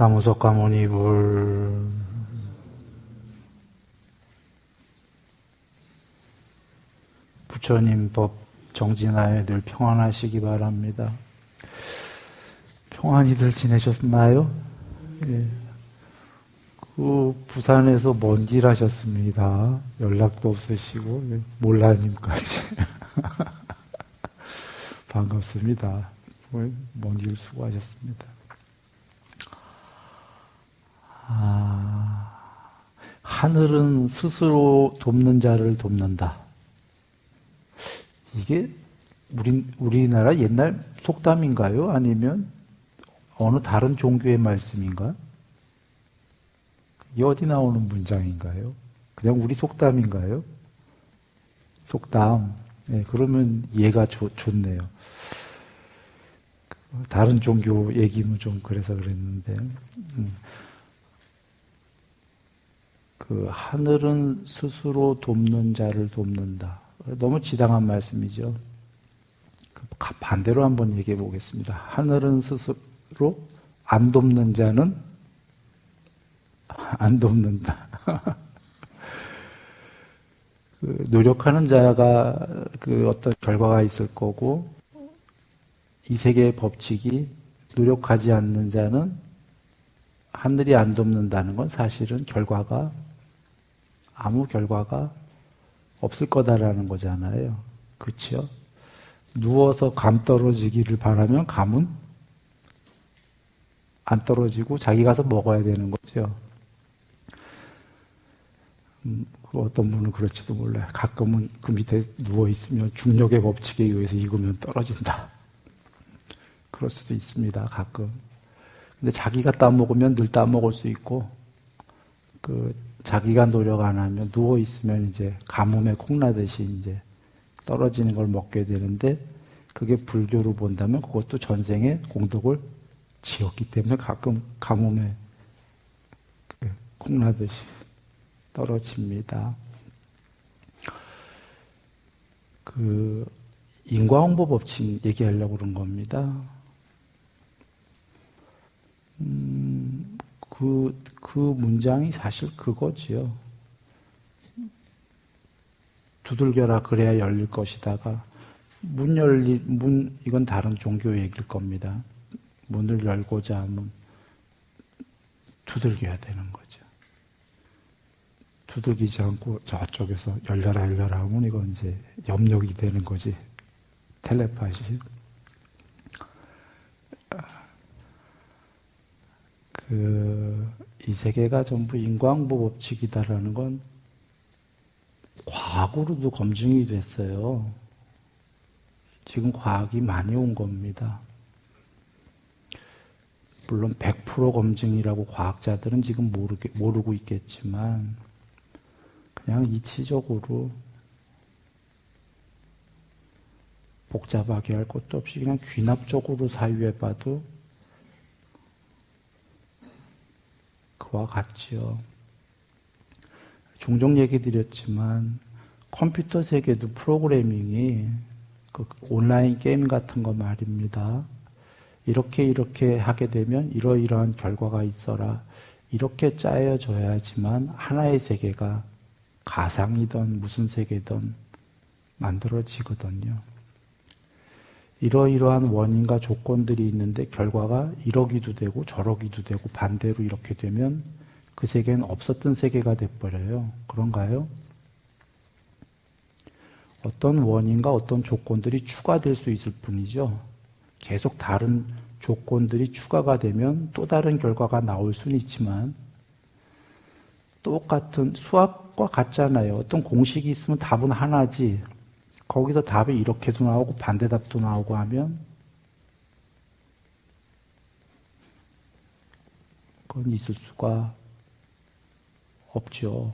나무석가모니불 부처님 법 정진하에 늘 평안하시기 바랍니다. 평안히들 지내셨나요? 예. 부산에서 먼 길 하셨습니다. 연락도 없으시고 몰라님까지 반갑습니다. 먼 길 수고하셨습니다. 하늘은 스스로 돕는 자를 돕는다. 이게 우리나라 옛날 속담인가요? 아니면 어느 다른 종교의 말씀인가? 이게 어디 나오는 문장인가요? 그냥 우리 속담인가요? 속담. 네, 그러면 이해가 좋네요. 다른 종교 얘기면 좀 그래서 그랬는데, 하늘은 스스로 돕는 자를 돕는다. 너무 지당한 말씀이죠. 반대로 한번 얘기해 보겠습니다. 하늘은 스스로 안 돕는 자는 안 돕는다. 노력하는 자가 어떤 결과가 있을 거고, 이 세계의 법칙이 노력하지 않는 자는 하늘이 안 돕는다는 건 사실은 아무 결과가 없을 거다라는 거잖아요. 그렇죠? 누워서 감 떨어지기를 바라면 감은 안 떨어지고 자기 가서 먹어야 되는 거죠. 어떤 분은 그럴지도 몰라요. 가끔은 그 밑에 누워있으면 중력의 법칙에 의해서 익으면 떨어진다. 그럴 수도 있습니다. 가끔. 근데 자기가 따먹으면 늘 따먹을 수 있고, 자기가 노력 안 하면 누워있으면 이제 가뭄에 콩나듯이 이제 떨어지는 걸 먹게 되는데, 그게 불교로 본다면 그것도 전생에 공덕을 지었기 때문에 가끔 가뭄에 콩나듯이 떨어집니다. 인과응보 법칙 얘기하려고 그런 겁니다. 그 문장이 사실 그거지요. 두들겨라 그래야 열릴 것이다가 이건 다른 종교 얘기일 겁니다. 문을 열고자 하면 두들겨야 되는 거죠. 두들기지 않고 저쪽에서 열려라 하면 이건 이제 염력이 되는 거지. 텔레파시. 이 세계가 전부 인과응보 법칙이다라는 건 과학으로도 검증이 됐어요. 지금 과학이 많이 온 겁니다. 물론 100% 검증이라고 과학자들은 지금 모르고 있겠지만 그냥 이치적으로 복잡하게 할 것도 없이 그냥 귀납적으로 사유해봐도 그와 같지요. 종종 얘기 드렸지만 컴퓨터 세계도 프로그래밍이 온라인 게임 같은 거 말입니다. 이렇게 하게 되면 이러이러한 결과가 있어라. 이렇게 짜여져야지만 하나의 세계가 가상이든 무슨 세계든 만들어지거든요. 이러이러한 원인과 조건들이 있는데 결과가 이러기도 되고 저러기도 되고 반대로 이렇게 되면 그 세계는 없었던 세계가 돼버려요. 그런가요? 어떤 원인과 어떤 조건들이 추가될 수 있을 뿐이죠. 계속 다른 조건들이 추가가 되면 또 다른 결과가 나올 수는 있지만 똑같은 수학과 같잖아요. 어떤 공식이 있으면 답은 하나지. 거기서 답이 이렇게도 나오고 반대답도 나오고 하면 그건 있을 수가 없죠.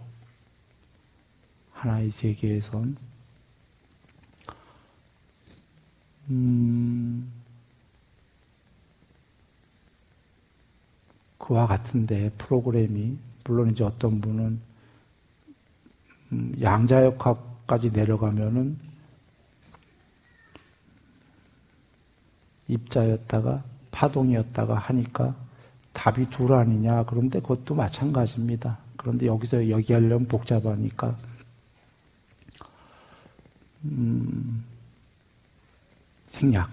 하나의 세계에선. 그와 같은데 프로그램이 물론 이제 어떤 분은 양자역학까지 내려가면은 입자였다가 파동이었다가 하니까 답이 둘 아니냐. 그런데 그것도 마찬가지입니다. 그런데 여기서 얘기하려면 복잡하니까 생략.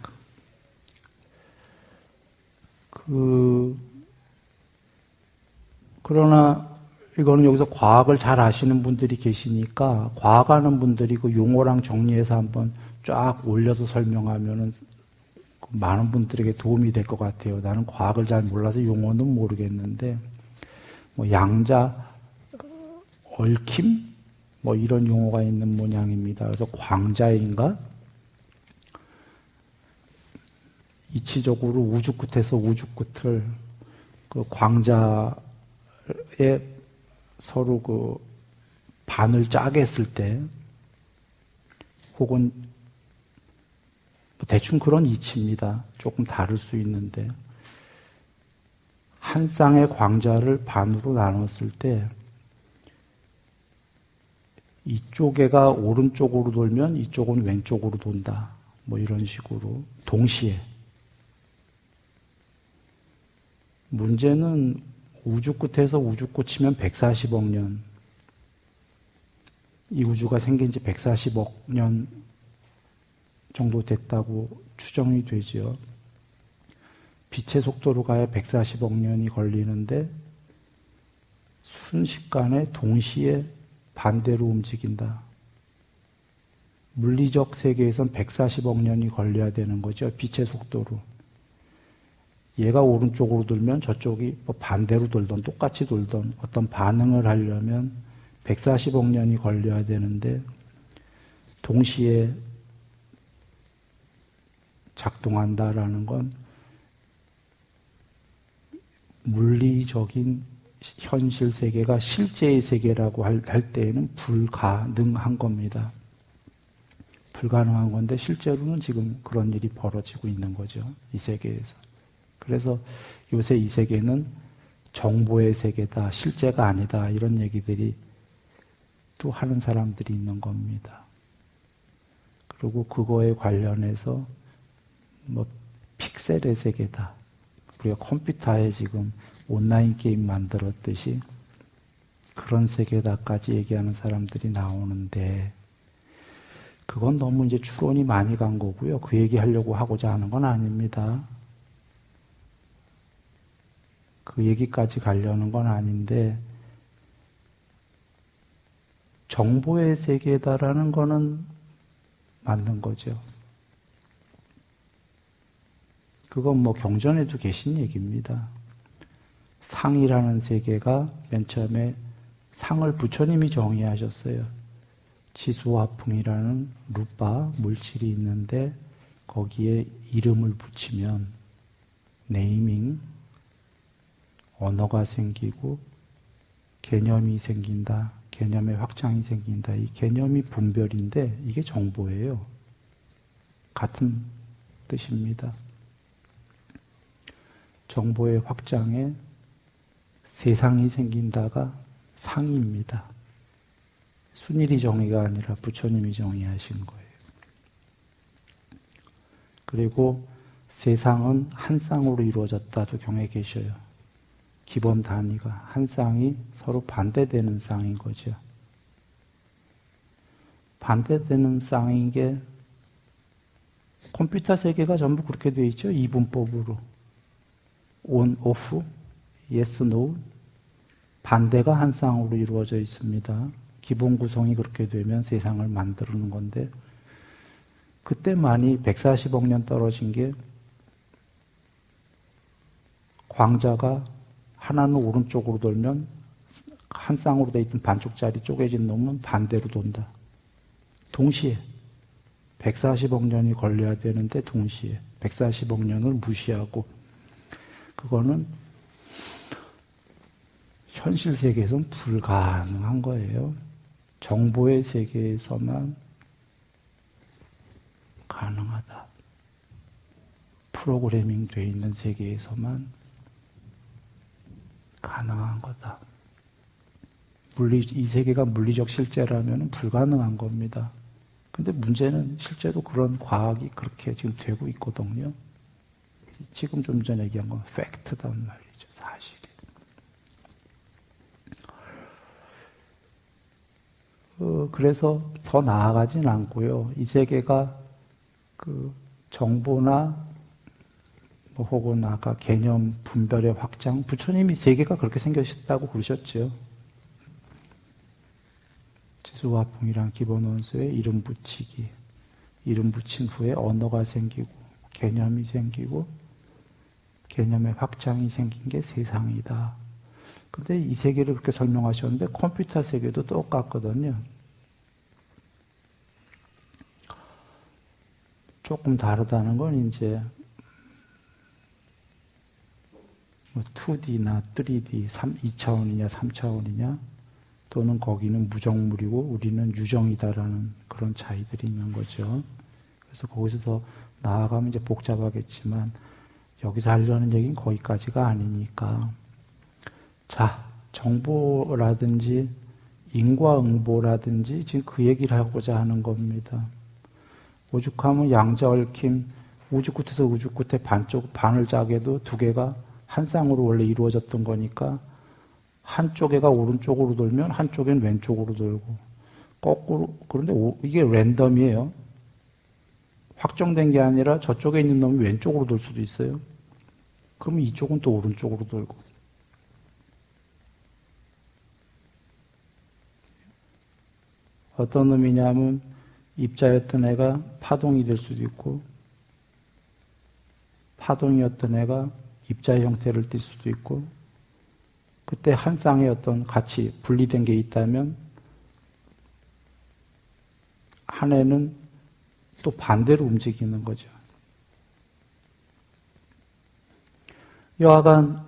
그러나 이거는 여기서 과학을 잘 아시는 분들이 계시니까 과학하는 분들이 그 용어랑 정리해서 한번 쫙 올려서 설명하면은 많은 분들에게 도움이 될 것 같아요. 나는 과학을 잘 몰라서 용어는 모르겠는데 뭐 양자, 얽힘 뭐 이런 용어가 있는 모양입니다. 그래서 광자인가? 이치적으로 우주 끝에서 우주 끝을 그 광자에 서로 그 반을 짜게 했을 때 혹은 대충 그런 이치입니다. 조금 다를 수 있는데 한 쌍의 광자를 반으로 나눴을 때 이쪽에가 오른쪽으로 돌면 이쪽은 왼쪽으로 돈다. 뭐 이런 식으로 동시에. 문제는 우주 끝에서 우주 끝이면 140억 년. 이 우주가 생긴 지 140억 년 정도 됐다고 추정이 되죠. 빛의 속도로 가야 140억 년이 걸리는데 순식간에 동시에 반대로 움직인다. 물리적 세계에선 140억 년이 걸려야 되는 거죠. 빛의 속도로. 얘가 오른쪽으로 돌면 저쪽이 뭐 반대로 돌던 똑같이 돌던 어떤 반응을 하려면 140억 년이 걸려야 되는데 동시에 작동한다라는 건 물리적인 현실 세계가 실제의 세계라고 할 때에는 불가능한 겁니다. 불가능한 건데 실제로는 지금 그런 일이 벌어지고 있는 거죠. 이 세계에서. 그래서 요새 이 세계는 정보의 세계다, 실제가 아니다 이런 얘기들이 또 하는 사람들이 있는 겁니다. 그리고 그거에 관련해서 뭐 픽셀의 세계다. 우리가 컴퓨터에 지금 온라인 게임 만들었듯이 그런 세계다까지 얘기하는 사람들이 나오는데 그건 너무 이제 추론이 많이 간 거고요. 그 얘기 하려고 하고자 하는 건 아닙니다. 그 얘기까지 가려는 건 아닌데 정보의 세계다라는 거는 맞는 거죠. 그건 뭐 경전에도 계신 얘기입니다. 상이라는 세계가 맨 처음에 상을 부처님이 정의하셨어요. 지수화풍이라는 루파 물질이 있는데 거기에 이름을 붙이면 네이밍, 언어가 생기고 개념이 생긴다. 개념의 확장이 생긴다. 이 개념이 분별인데 이게 정보예요. 같은 뜻입니다. 정보의 확장에 세상이 생긴다가 상입니다. 순일이 정의가 아니라 부처님이 정의하신 거예요. 그리고 세상은 한 쌍으로 이루어졌다도 경에 계셔요. 기본 단위가 한 쌍이 서로 반대되는 쌍인 거죠. 반대되는 쌍인 게 컴퓨터 세계가 전부 그렇게 되어 있죠. 이분법으로. on, off, yes, no. 반대가 한 쌍으로 이루어져 있습니다. 기본 구성이 그렇게 되면 세상을 만드는 건데 그때만이 140억 년 떨어진 게 광자가 하나는 오른쪽으로 돌면 한 쌍으로 돼 있던 반쪽짜리 쪼개진 놈은 반대로 돈다. 동시에 140억 년이 걸려야 되는데 동시에 140억 년을 무시하고 그거는 현실 세계에서는 불가능한 거예요. 정보의 세계에서만 가능하다. 프로그래밍 돼 있는 세계에서만 가능한 거다. 이 세계가 물리적 실제라면 불가능한 겁니다. 근데 문제는 실제로 그런 과학이 그렇게 지금 되고 있거든요. 지금 좀 전에 얘기한 건 팩트단 말이죠. 사실이. 그래서 더 나아가진 않고요. 이 세계가 그 정보나 뭐 혹은 아까 개념 분별의 확장, 부처님이 세계가 그렇게 생겼다고 그러셨죠. 지수화풍이란 기본 원소에 이름 붙이기. 이름 붙인 후에 언어가 생기고 개념이 생기고 개념의 확장이 생긴 게 세상이다. 근데 이 세계를 그렇게 설명하셨는데 컴퓨터 세계도 똑같거든요. 조금 다르다는 건 이제 2D나 3D, 2차원이냐 3차원이냐 또는 거기는 무정물이고 우리는 유정이다라는 그런 차이들이 있는 거죠. 그래서 거기서 더 나아가면 이제 복잡하겠지만 여기서 하려는 얘기는 거기까지가 아니니까. 자, 정보라든지 인과응보라든지 지금 그 얘기를 하고자 하는 겁니다. 오죽하면 양자 얽힘, 우주 끝에서 우주 끝에 반을 짜게도 두 개가 한 쌍으로 원래 이루어졌던 거니까 한쪽에가 오른쪽으로 돌면 한쪽엔 왼쪽으로 돌고 거꾸로. 그런데 이게 랜덤이에요. 확정된 게 아니라 저쪽에 있는 놈이 왼쪽으로 돌 수도 있어요. 그러면 이쪽은 또 오른쪽으로 돌고. 어떤 의미냐면 입자였던 애가 파동이 될 수도 있고 파동이었던 애가 입자의 형태를 띨 수도 있고 그때 한 쌍의 어떤 같이 분리된 게 있다면 한 애는 또 반대로 움직이는 거죠. 여하간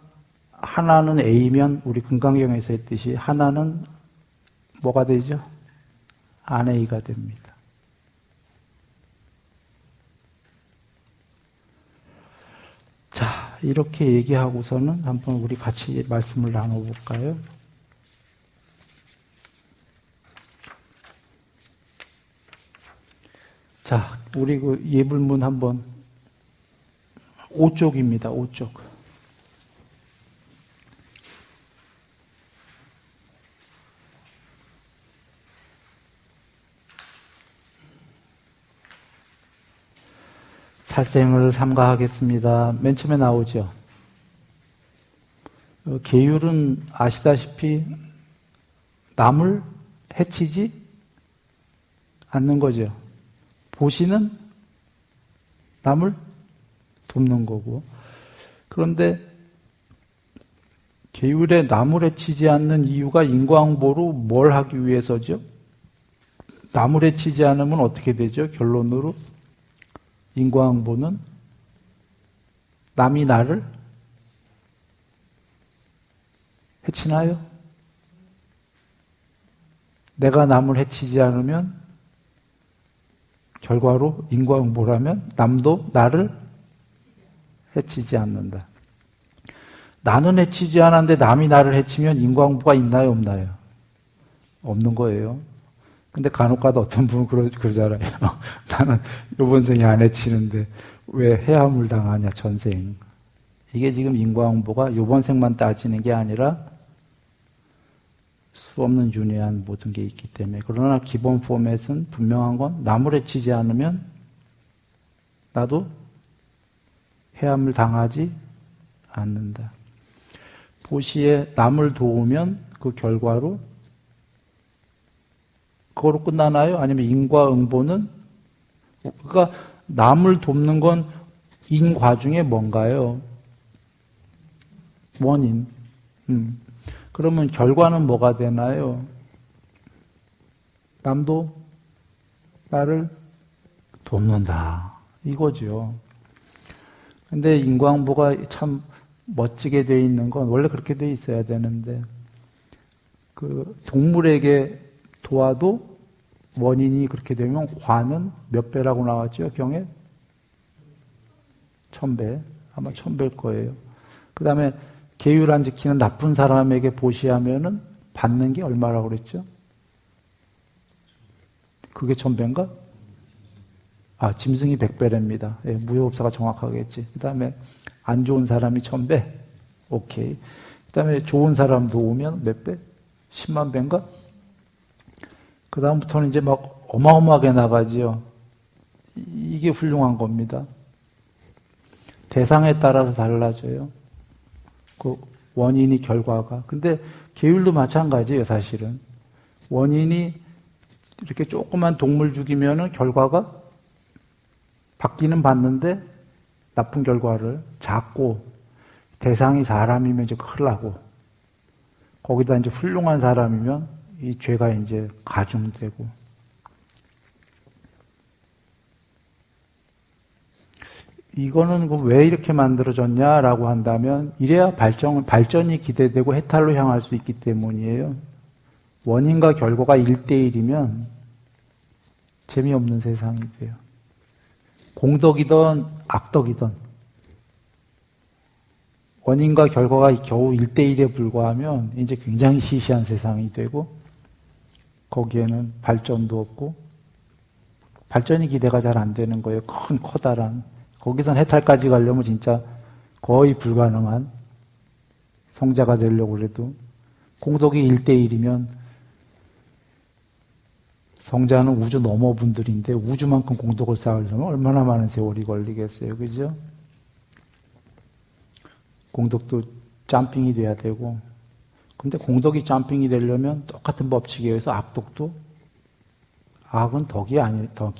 하나는 A면 우리 금강경에서 했듯이 하나는 뭐가 되죠? 안 A가 됩니다. 자, 이렇게 얘기하고서는 한번 우리 같이 말씀을 나눠볼까요? 자, 우리 그 예불문 한번 5쪽입니다. 5쪽. 살생을 삼가하겠습니다. 맨 처음에 나오죠. 계율은 아시다시피 남을 해치지 않는 거죠. 보시는 남을 돕는 거고. 그런데 계율에 남을 해치지 않는 이유가 인과응보로 뭘 하기 위해서죠? 남을 해치지 않으면 어떻게 되죠? 결론으로 인과응보는 남이 나를 해치나요? 내가 남을 해치지 않으면 결과로 인과응보라면 남도 나를 해치지 않는다. 나는 해치지 않았는데 남이 나를 해치면 인과응보가 있나요? 없나요? 없는 거예요. 근데 간혹가다 어떤 분은 그러잖아요. 나는 요번 생에 안 해치는데 왜 해함을 당하냐, 전생. 이게 지금 인과응보가 요번 생만 따지는 게 아니라 수 없는 윤회한 모든 게 있기 때문에. 그러나 기본 포맷은 분명한 건 남을 해치지 않으면 나도 해함을 당하지 않는다. 보시에 남을 도우면 그 결과로 그거로 끝나나요? 아니면 인과응보는? 그러니까 남을 돕는 건 인과 중에 뭔가요? 원인. 그러면 결과는 뭐가 되나요? 남도 나를 돕는다. 이거죠. 근데 인과응보가 참 멋지게 돼 있는 건 원래 그렇게 돼 있어야 되는데 그 동물에게 도와도 원인이 그렇게 되면 과는 몇 배라고 나왔죠? 경에? 1000배. 아마 1000배일 거예요. 그 다음에 계율 안 지키는 나쁜 사람에게 보시하면은 받는 게 얼마라고 그랬죠? 그게 1000배인가? 아, 짐승이 100배랍니다. 예, 무효업사가 정확하겠지. 그 다음에 안 좋은 사람이 1000배. 오케이. 그 다음에 좋은 사람도 오면 몇 배? 10만 배인가? 그 다음부터는 이제 막 어마어마하게 나가지요. 이게 훌륭한 겁니다. 대상에 따라서 달라져요. 그 원인이 결과가. 근데 계율도 마찬가지예요, 사실은. 원인이 이렇게 조그만 동물 죽이면은 결과가 받기는 받는데 나쁜 결과를 작고 대상이 사람이면 이제 큰일 나고 거기다 이제 훌륭한 사람이면 이 죄가 이제 가중되고 이거는 왜 이렇게 만들어졌냐라고 한다면 이래야 발전이 기대되고 해탈로 향할 수 있기 때문이에요. 원인과 결과가 1대1이면 재미없는 세상이 돼요. 공덕이든 악덕이든 원인과 결과가 겨우 1대1에 불과하면 이제 굉장히 시시한 세상이 되고 거기에는 발전도 없고 발전이 기대가 잘 안 되는 거예요. 커다란. 거기선 해탈까지 가려면 진짜 거의 불가능한 성자가 되려고 해도 공덕이 1대1이면 성자는 우주 넘어 분들인데 우주만큼 공덕을 쌓으려면 얼마나 많은 세월이 걸리겠어요. 그죠? 공덕도 점핑이 돼야 되고 근데 공덕이 점핑이 되려면 똑같은 법칙에 의해서 악덕도 악은 덕이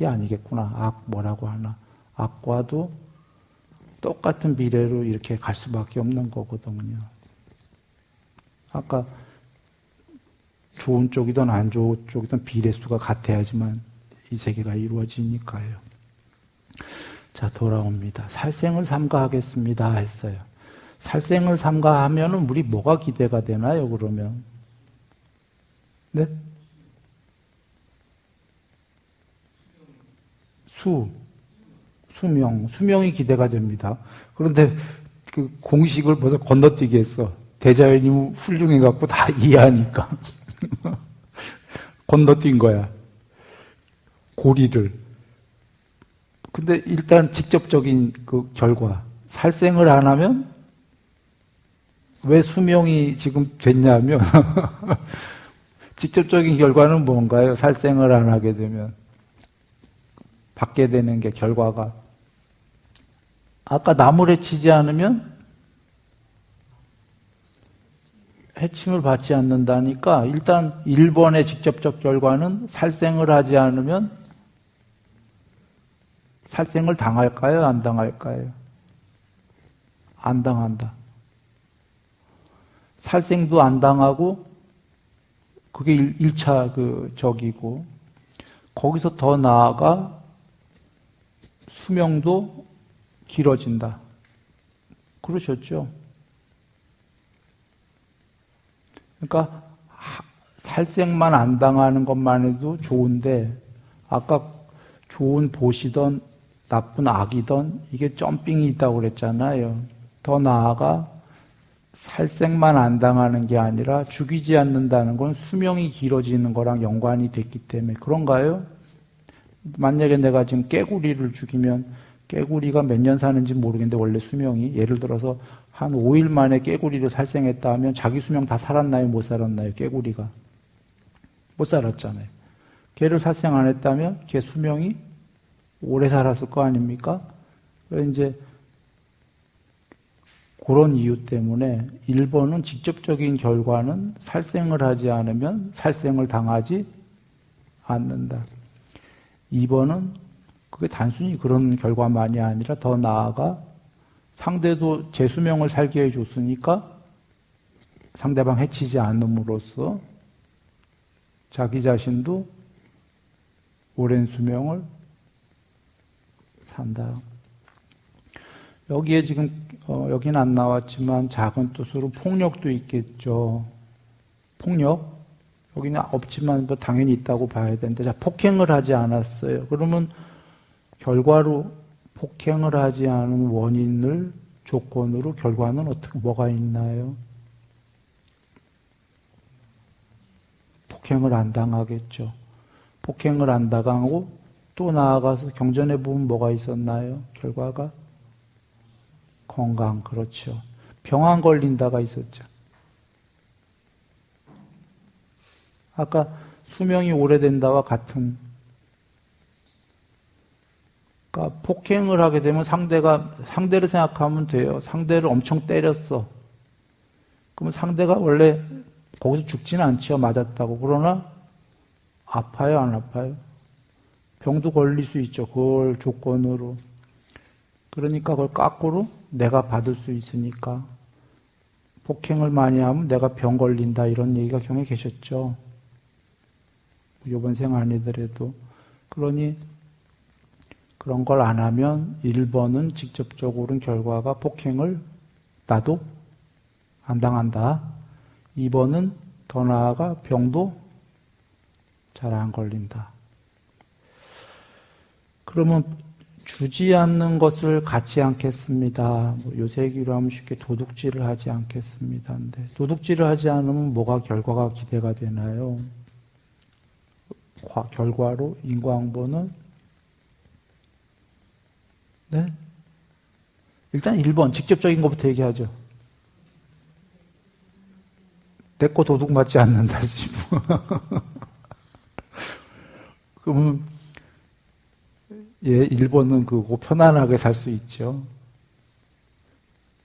아니겠구나. 악 뭐라고 하나. 악과도 똑같은 비례로 이렇게 갈 수밖에 없는 거거든요. 아까 좋은 쪽이든 안 좋은 쪽이든 비례수가 같아야지만 이 세계가 이루어지니까요. 자, 돌아옵니다. 살생을 삼가하겠습니다 했어요. 살생을 삼가하면은 우리 뭐가 기대가 되나요, 그러면? 네? 수명이 기대가 됩니다. 그런데 그 공식을 벌써 건너뛰기 했어. 대자연이 훌륭해갖고 다 이해하니까. 건너뛴 거야. 고리를. 근데 일단 직접적인 그 결과. 살생을 안 하면 왜 수명이 지금 됐냐면 직접적인 결과는 뭔가요? 살생을 안 하게 되면 받게 되는 게 결과가 아까 나무를 해치지 않으면 해침을 받지 않는다니까 일단 1번의 직접적 결과는 살생을 하지 않으면 살생을 당할까요? 안 당할까요? 안 당한다. 살생도 안 당하고 그게 1차 적이고 거기서 더 나아가 수명도 길어진다. 그러셨죠? 그러니까 살생만 안 당하는 것만 해도 좋은데 아까 좋은 보시던 나쁜 악이던 이게 점핑이 있다고 그랬잖아요. 더 나아가 살생만 안 당하는 게 아니라 죽이지 않는다는 건 수명이 길어지는 거랑 연관이 됐기 때문에 그런가요? 만약에 내가 지금 깨구리를 죽이면 깨구리가 몇 년 사는지 모르겠는데 원래 수명이 예를 들어서 한 5일 만에 깨구리를 살생했다 하면 자기 수명 다 살았나요? 못 살았나요? 깨구리가 못 살았잖아요. 걔를 살생 안 했다면 걔 수명이 오래 살았을 거 아닙니까? 그래서 이제 그런 이유 때문에 1번은 직접적인 결과는 살생을 하지 않으면 살생을 당하지 않는다. 2번은 그게 단순히 그런 결과만이 아니라 더 나아가 상대도 제 수명을 살게 해줬으니까 상대방 해치지 않음으로써 자기 자신도 오랜 수명을 산다. 여기에 지금 여기는 안 나왔지만 작은 뜻으로 폭력도 있겠죠. 폭력? 여기는 없지만 뭐 당연히 있다고 봐야 되는데 자, 폭행을 하지 않았어요. 그러면 결과로 폭행을 하지 않은 원인을 조건으로 결과는 어떻게 뭐가 있나요? 폭행을 안 당하겠죠. 폭행을 안 당하고 또 나아가서 경전해 보면 뭐가 있었나요? 결과가? 건강, 그렇죠. 병 안 걸린다가 있었죠. 아까 수명이 오래된다와 같은. 그러니까 폭행을 하게 되면 상대를 생각하면 돼요. 상대를 엄청 때렸어. 그러면 상대가 원래 거기서 죽지는 않죠. 맞았다고. 그러나 아파요, 안 아파요? 병도 걸릴 수 있죠. 그걸 조건으로. 그러니까 그걸 거꾸로 내가 받을 수 있으니까. 폭행을 많이 하면 내가 병 걸린다 이런 얘기가 경에 계셨죠. 이번 생 아니더라도. 그러니 그런 걸 안 하면 1번은 직접적으로는 결과가 폭행을 나도 안 당한다. 2번은 더 나아가 병도 잘 안 걸린다. 그러면 주지 않는 것을 갖지 않겠습니다. 요새 얘기로 하면 쉽게 도둑질을 하지 않겠습니다. 근데 도둑질을 하지 않으면 뭐가 결과가 기대가 되나요? 결과로 인과응보는 네? 일단 1번 직접적인 것부터 얘기하죠. 내 거 도둑 맞지 않는다지 뭐. 그러면 1번은 그거 편안하게 살 수 있죠.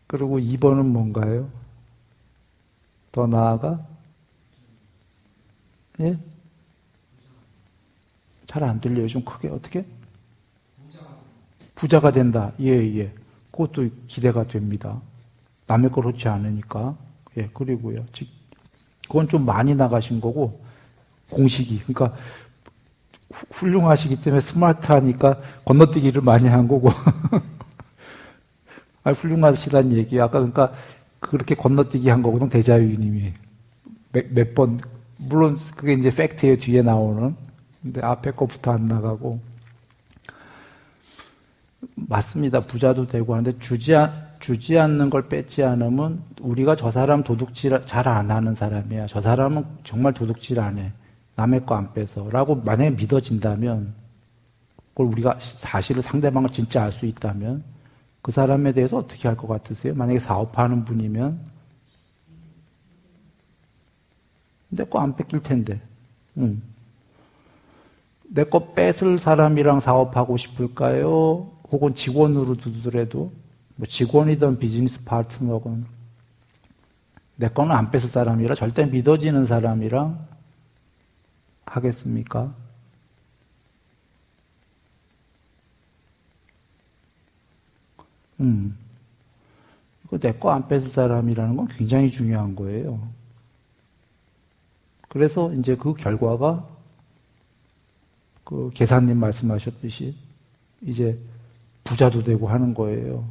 그리고 2번은 뭔가요? 더 나아가 예? 잘 안 들려요. 좀 크게 어떻게? 부자가 된다. 예. 그것도 기대가 됩니다. 남의 걸 그렇지 않으니까. 예, 그리고요. 그건 좀 많이 나가신 거고, 공식이. 그러니까, 훌륭하시기 때문에 스마트하니까 건너뛰기를 많이 한 거고. 훌륭하시다는 얘기. 아까 그러니까, 그렇게 건너뛰기 한 거거든, 대자유님이. 몇 번. 물론, 그게 이제 팩트에 뒤에 나오는. 근데 앞에 거부터 안 나가고. 맞습니다. 부자도 되고 하는데 주지 않는 걸 뺏지 않으면 우리가 저 사람 도둑질 잘 안 하는 사람이야. 저 사람은 정말 도둑질 안 해. 남의 거 안 뺏어. 라고 만약에 믿어진다면 그걸 우리가 사실을 상대방을 진짜 알 수 있다면 그 사람에 대해서 어떻게 할 것 같으세요? 만약에 사업하는 분이면 내 거 안 뺏길 텐데. 내 거 뺏을 사람이랑 사업하고 싶을까요? 혹은 직원으로 두더라도 뭐 직원이든 비즈니스 파트너건 내 거는 안 뺏을 사람이라 절대 믿어지는 사람이랑 하겠습니까? 이거 내 거 안 뺏을 사람이라는 건 굉장히 중요한 거예요. 그래서 이제 그 결과가 그 계사님 말씀하셨듯이 이제 부자도 되고 하는 거예요.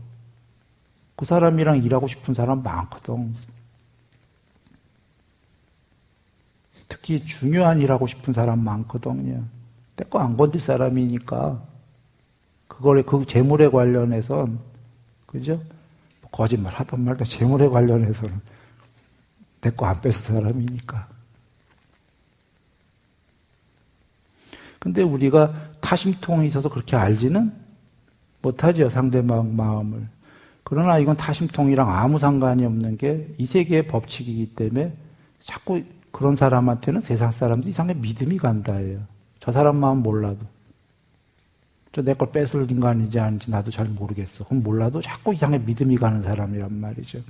그 사람이랑 일하고 싶은 사람 많거든. 특히 중요한 일하고 싶은 사람 많거든요. 내 거 안 건들 사람이니까 그 재물에 관련해선 그죠? 거짓말 하던 말도 재물에 관련해서는 내 거 안 뺏을 사람이니까. 근데 우리가 타심통이 있어서 그렇게 알지는 못하죠, 상대방 마음을. 그러나 이건 타심통이랑 아무 상관이 없는 게 이 세계의 법칙이기 때문에 자꾸 그런 사람한테는 세상 사람들 이상하게 믿음이 간다예요. 저 사람 마음 몰라도. 저 내 걸 뺏을 인간인지 아닌지 나도 잘 모르겠어. 그럼 몰라도 자꾸 이상하게 믿음이 가는 사람이란 말이죠.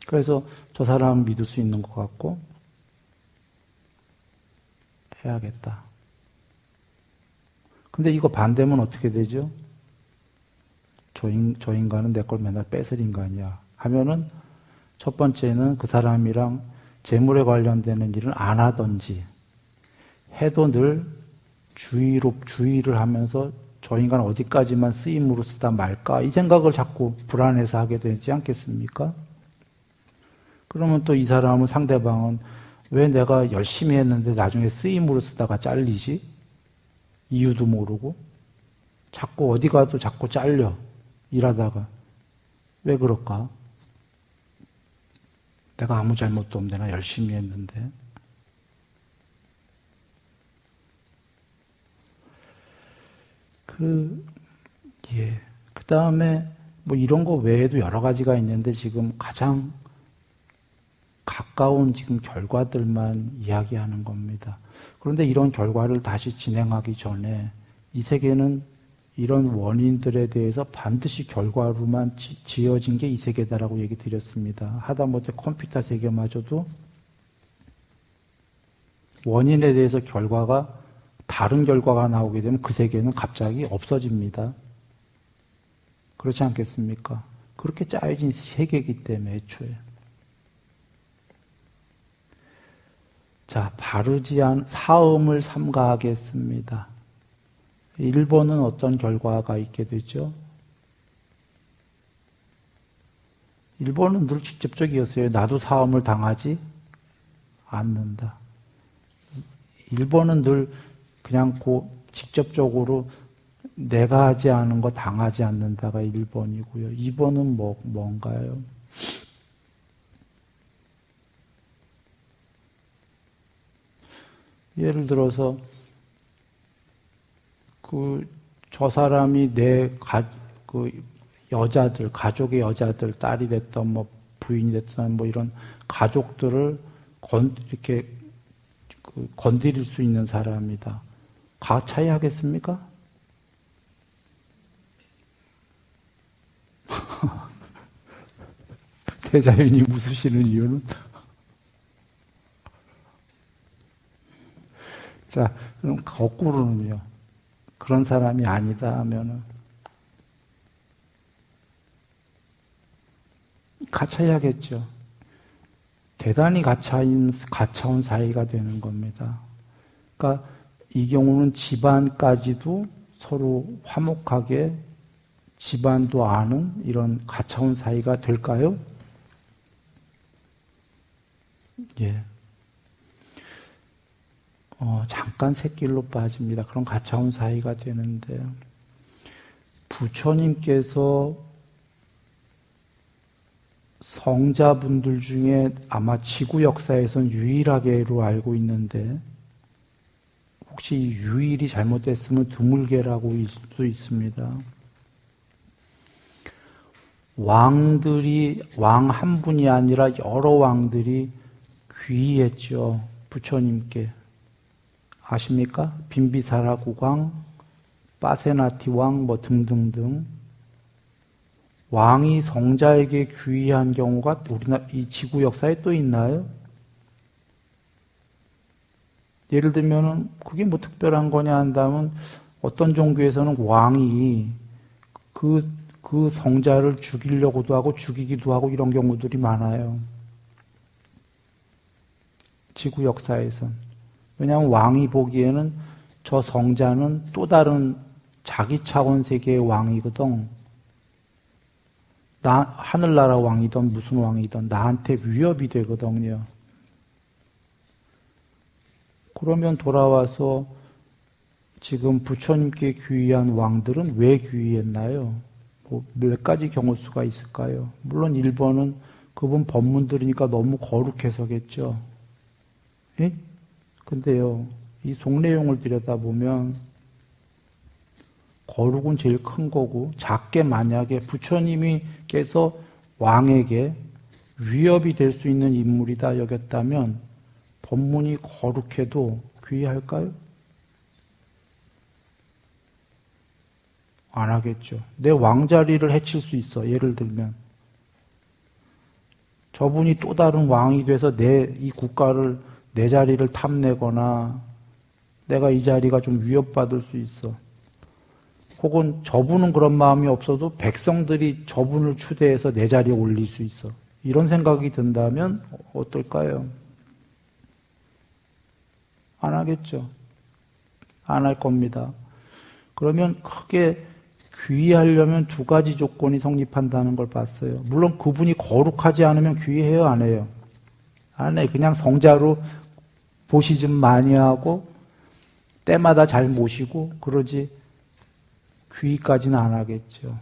그래서 저 사람은 믿을 수 있는 것 같고 해야겠다. 근데 이거 반대면 어떻게 되죠? 저 인간은 내 걸 맨날 뺏을 인간이야. 하면은 첫 번째는 그 사람이랑 재물에 관련되는 일은 안 하든지 해도 늘 주의를 하면서 저 인간 어디까지만 쓰임으로 쓰다 말까 이 생각을 자꾸 불안해서 하게 되지 않겠습니까? 그러면 또 이 사람은 상대방은 왜 내가 열심히 했는데 나중에 쓰임으로 쓰다가 잘리지? 이유도 모르고 자꾸 어디 가도 자꾸 잘려 일하다가 왜 그럴까? 내가 아무 잘못도 없는데 나 열심히 했는데 그 다음에 뭐 이런 거 외에도 여러 가지가 있는데 지금 가장 가까운 지금 결과들만 이야기하는 겁니다. 그런데 이런 결과를 다시 진행하기 전에 이 세계는 이런 원인들에 대해서 반드시 결과로만 지어진 게 이 세계다라고 얘기 드렸습니다. 하다못해 컴퓨터 세계마저도 원인에 대해서 다른 결과가 나오게 되면 그 세계는 갑자기 없어집니다. 그렇지 않겠습니까? 그렇게 짜여진 세계이기 때문에 애초에. 자, 바르지 않은 사음을 삼가하겠습니다. 1번은 어떤 결과가 있게 되죠? 1번은 늘 직접적이었어요. 나도 사음을 당하지 않는다. 1번은 늘 그냥 직접적으로 내가 하지 않은 거 당하지 않는다가 1번이고요. 2번은 뭔가요? 예를 들어서 저 사람이 여자들, 가족의 여자들, 딸이 됐던 부인이 됐던 이런 가족들을 이렇게 건드릴 수 있는 사람이다. 가차이 하겠습니까? 대자연이 웃으시는 이유는? 자, 그럼 거꾸로는요. 그런 사람이 아니다 하면은 가차해야겠죠. 대단히 가차운 사이가 되는 겁니다. 그러니까 이 경우는 집안까지도 서로 화목하게 집안도 아는 이런 가차운 사이가 될까요? 예. 잠깐 샛길로 빠집니다. 그런 가차운 사이가 되는데, 부처님께서 성자분들 중에 아마 지구 역사에선 유일하게로 알고 있는데, 혹시 유일이 잘못됐으면 드물게라고 일 수도 있습니다. 왕 한 분이 아니라 여러 왕들이 귀의했죠. 부처님께. 아십니까? 빈비사라 국왕, 빠세나티 왕 등등등. 왕이 성자에게 귀의한 경우가 우리나라 이 지구 역사에 또 있나요? 예를 들면은 그게 특별한 거냐 한다면 어떤 종교에서는 왕이 그 성자를 죽이려고도 하고 죽이기도 하고 이런 경우들이 많아요. 지구 역사에선. 왜냐하면 왕이 보기에는 저 성자는 또 다른 자기 차원 세계의 왕이거든. 하늘나라 왕이든 무슨 왕이든 나한테 위협이 되거든요. 그러면 돌아와서 지금 부처님께 귀의한 왕들은 왜 귀의했나요? 몇 가지 경우 수가 있을까요? 물론 1번은 그분 법문 들으니까 너무 거룩해서겠죠. 예? 근데요, 이 속내용을 들여다보면 거룩은 제일 큰 거고, 작게 만약에 부처님께서 왕에게 위협이 될 수 있는 인물이다 여겼다면 법문이 거룩해도 귀의할까요? 안 하겠죠. 내 왕자리를 해칠 수 있어. 예를 들면 저분이 또 다른 왕이 돼서 이 국가를 내 자리를 탐내거나 내가 이 자리가 좀 위협받을 수 있어. 혹은 저분은 그런 마음이 없어도 백성들이 저분을 추대해서 내 자리에 올릴 수 있어. 이런 생각이 든다면 어떨까요? 안 하겠죠. 안 할 겁니다. 그러면 크게 귀의하려면 2가지 조건이 성립한다는 걸 봤어요. 물론 그분이 거룩하지 않으면 귀의해요, 안 해요? 안 해. 그냥 성자로 보시 좀 많이 하고 때마다 잘 모시고 그러지 귀의까지는 안 하겠죠.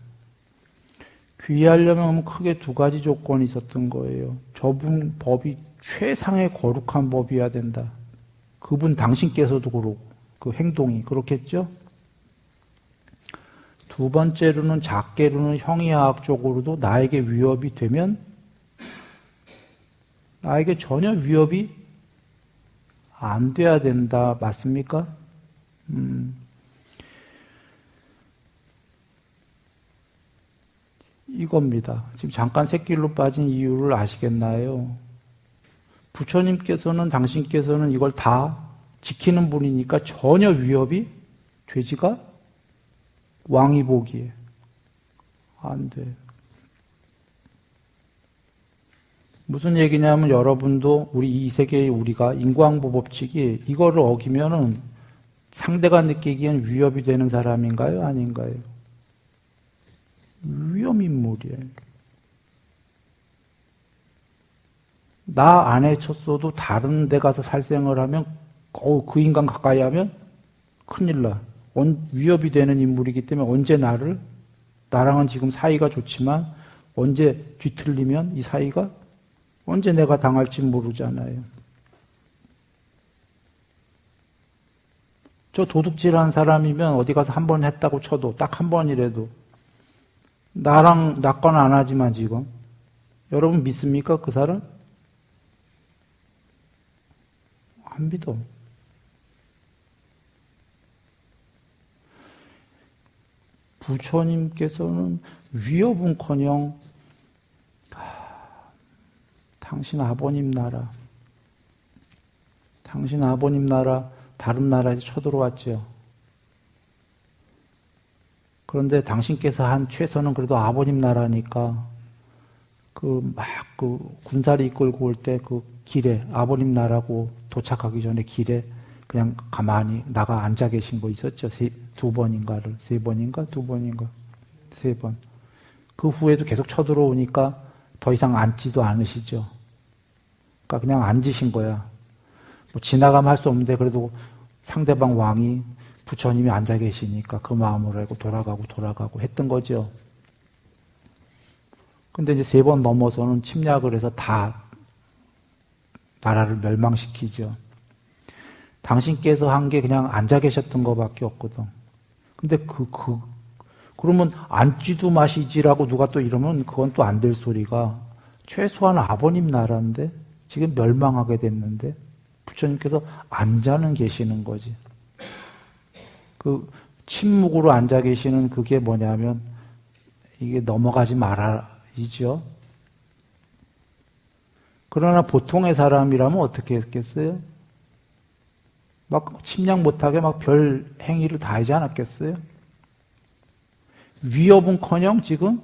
귀의하려면 크게 2가지 조건이 있었던 거예요. 저분 법이 최상의 거룩한 법이어야 된다. 그분 당신께서도 그러고 그 행동이 그렇겠죠? 두 번째로는 작게로는 형이하학적으로도 나에게 위협이 되면 나에게 전혀 위협이 안 돼야 된다. 맞습니까? 이겁니다. 지금 잠깐 샛길로 빠진 이유를 아시겠나요? 부처님께서는 당신께서는 이걸 다 지키는 분이니까 전혀 위협이 되지가 왕이 보기에 안 돼. 무슨 얘기냐면 여러분도 우리 이 세계의 우리가 인과응보 법칙이 이거를 어기면은 상대가 느끼기엔 위협이 되는 사람인가요? 아닌가요? 위험인물이에요. 나 안에 쳤어도 다른 데 가서 살생을 하면 그 인간 가까이 하면 큰일 나. 위협이 되는 인물이기 때문에 언제 나랑은 지금 사이가 좋지만 언제 뒤틀리면 이 사이가 언제 내가 당할지 모르잖아요. 저 도둑질한 사람이면 어디 가서 한 번 했다고 쳐도 딱 한 번이라도 나랑 건 안 하지만 지금 여러분 믿습니까? 그 사람? 안 믿어. 부처님께서는 위협은커녕 당신 아버님 나라 다른 나라에서 쳐들어왔죠. 그런데 당신께서 한 최선은 그래도 아버님 나라니까 그 군사를 이끌고 올 때 그 길에 아버님 나라고 도착하기 전에 길에 그냥 가만히 나가 앉아 계신 거 있었죠. 세 번인가. 그 후에도 계속 쳐들어오니까 더 이상 앉지도 않으시죠. 그러니까 그냥 앉으신 거야. 뭐 지나가면 할 수 없는데 그래도 상대방 왕이 부처님이 앉아 계시니까 그 마음으로 알고 돌아가고 했던 거죠. 근데 이제 3번 넘어서는 침략을 해서 다 나라를 멸망시키죠. 당신께서 한 게 그냥 앉아 계셨던 것밖에 없거든. 근데 그러면 앉지도 마시지라고 누가 또 이러면 그건 또 안 될 소리가 최소한 아버님 나라인데 지금 멸망하게 됐는데 부처님께서 앉아는 계시는 거지. 그 침묵으로 앉아 계시는 그게 뭐냐면 이게 넘어가지 말아이죠. 그러나 보통의 사람이라면 어떻게 했겠어요? 막 침략 못하게 막 별 행위를 다 하지 않았겠어요? 위협은커녕 지금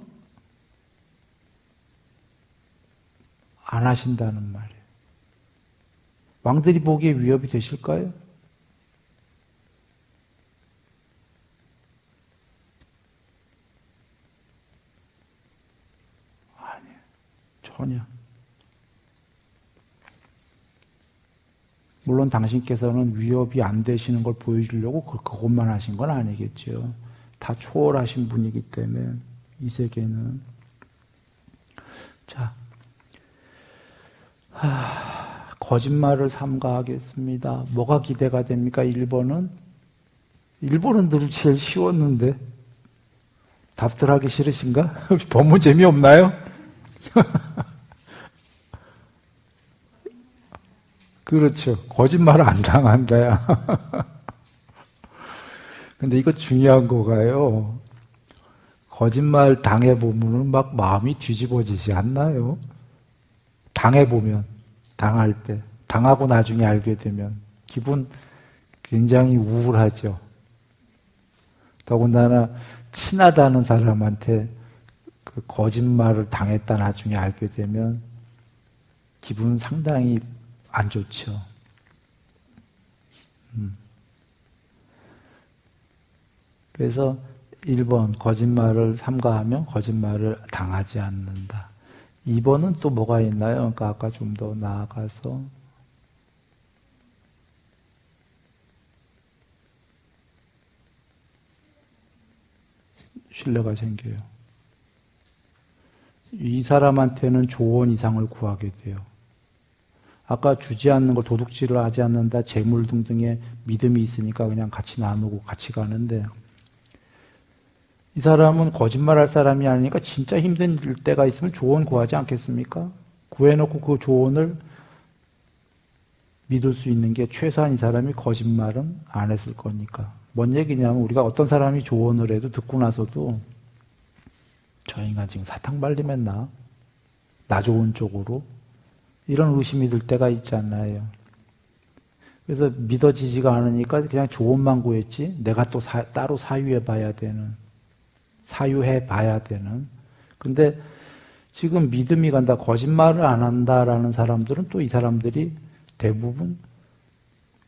안 하신다는 말이에요. 왕들이 보기에 위협이 되실까요? 아니에요. 전혀. 물론 당신께서는 위협이 안 되시는 걸 보여주려고 그것만 하신 건 아니겠죠. 다 초월하신 분이기 때문에 이 세계는. 자, 거짓말을 삼가하겠습니다. 뭐가 기대가 됩니까? 1번은 늘 제일 쉬웠는데 답들 하기 싫으신가? 법문 재미없나요? 그렇죠. 거짓말을 안 당한다야. 근데 이거 중요한 거가요. 거짓말 당해보면은 막 마음이 뒤집어지지 않나요? 당해보면, 당할 때, 당하고 나중에 알게 되면 기분 굉장히 우울하죠. 더군다나 친하다는 사람한테 그 거짓말을 당했다 나중에 알게 되면 기분 상당히 안 좋죠. 그래서 1번 거짓말을 삼가하면 거짓말을 당하지 않는다. 2번은 또 뭐가 있나요? 그러니까 아까 좀 더 나아가서 신뢰가 생겨요. 이 사람한테는 조언 이상을 구하게 돼요. 아까 주지 않는 걸 도둑질을 하지 않는다, 재물 등등의 믿음이 있으니까 그냥 같이 나누고 같이 가는데 이 사람은 거짓말할 사람이 아니니까 진짜 힘든 때가 있으면 조언 구하지 않겠습니까? 구해놓고 그 조언을 믿을 수 있는 게 최소한 이 사람이 거짓말은 안 했을 거니까. 뭔 얘기냐면 우리가 어떤 사람이 조언을 해도 듣고 나서도 저 인간 지금 사탕 발림했나? 나 좋은 쪽으로? 이런 의심이 들 때가 있잖아요. 그래서 믿어지지가 않으니까 그냥 조언만 구했지 내가 또 따로 사유해 봐야 되는, 근데 지금 믿음이 간다, 거짓말을 안 한다라는 사람들은 또 이 사람들이 대부분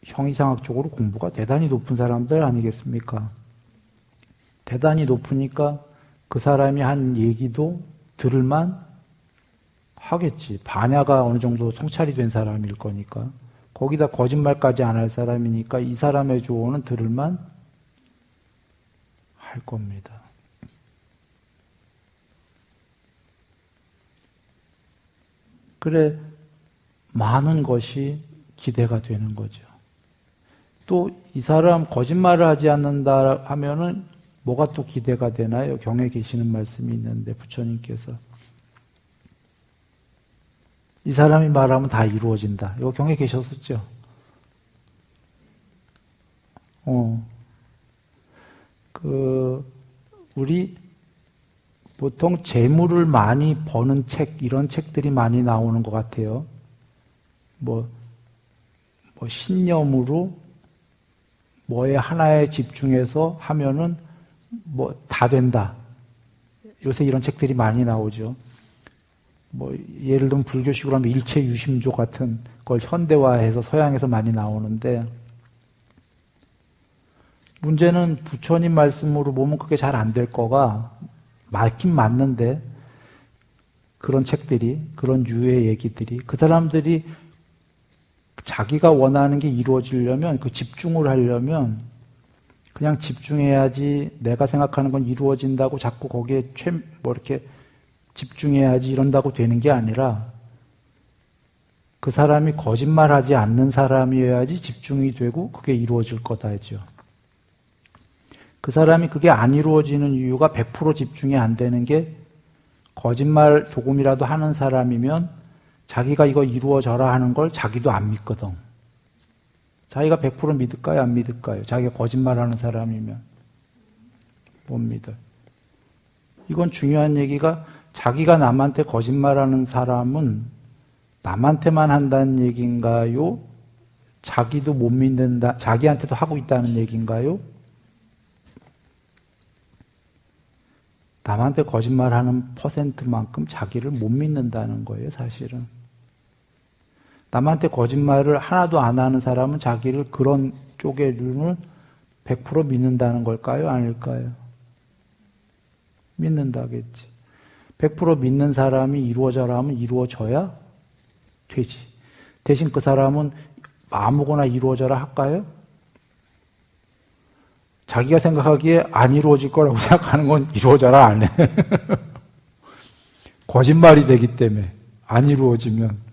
형이상학적으로 공부가 대단히 높은 사람들 아니겠습니까? 대단히 높으니까 그 사람이 한 얘기도 들을만 하겠지. 반야가 어느 정도 성찰이 된 사람일 거니까. 거기다 거짓말까지 안 할 사람이니까 이 사람의 조언은 들을만 할 겁니다. 그래, 많은 것이 기대가 되는 거죠. 또 이 사람 거짓말을 하지 않는다 하면은 뭐가 또 기대가 되나요? 경에 계시는 말씀이 있는데 부처님께서 이 사람이 말하면 다 이루어진다. 이거 경에 계셨었죠? 우리 보통 재물을 많이 버는 책, 이런 책들이 많이 나오는 것 같아요. 신념으로 뭐에 하나에 집중해서 하면은 다 된다. 요새 이런 책들이 많이 나오죠. 예를 들면 불교식으로 하면 일체유심조 같은 걸 현대화해서 서양에서 많이 나오는데, 문제는 부처님 말씀으로 보면 그게 잘 안 될 거가 맞긴 맞는데, 그런 책들이, 그런 유의 얘기들이, 그 사람들이 자기가 원하는 게 이루어지려면, 그 집중을 하려면 그냥 집중해야지, 내가 생각하는 건 이루어진다고 자꾸 거기에 이렇게 집중해야지 이런다고 되는 게 아니라, 그 사람이 거짓말하지 않는 사람이어야지 집중이 되고 그게 이루어질 거다죠. 그 사람이 그게 안 이루어지는 이유가 100% 집중이 안 되는 게, 거짓말 조금이라도 하는 사람이면 자기가 이거 이루어져라 하는 걸 자기도 안 믿거든. 자기가 100% 믿을까요? 안 믿을까요? 자기가 거짓말하는 사람이면 못 믿어요. 이건 중요한 얘기가, 자기가 남한테 거짓말하는 사람은 남한테만 한다는 얘기인가요? 자기도 못 믿는다, 자기한테도 하고 있다는 얘기인가요? 남한테 거짓말하는 퍼센트만큼 자기를 못 믿는다는 거예요, 사실은. 남한테 거짓말을 하나도 안 하는 사람은 자기를 그런 쪽의 눈을 100% 믿는다는 걸까요? 아닐까요? 믿는다겠지. 100% 믿는 사람이 이루어져라 하면 이루어져야 되지. 대신 그 사람은 아무거나 이루어져라 할까요? 자기가 생각하기에 안 이루어질 거라고 생각하는 건 이루어져라 안 해. 거짓말이 되기 때문에 안 이루어지면.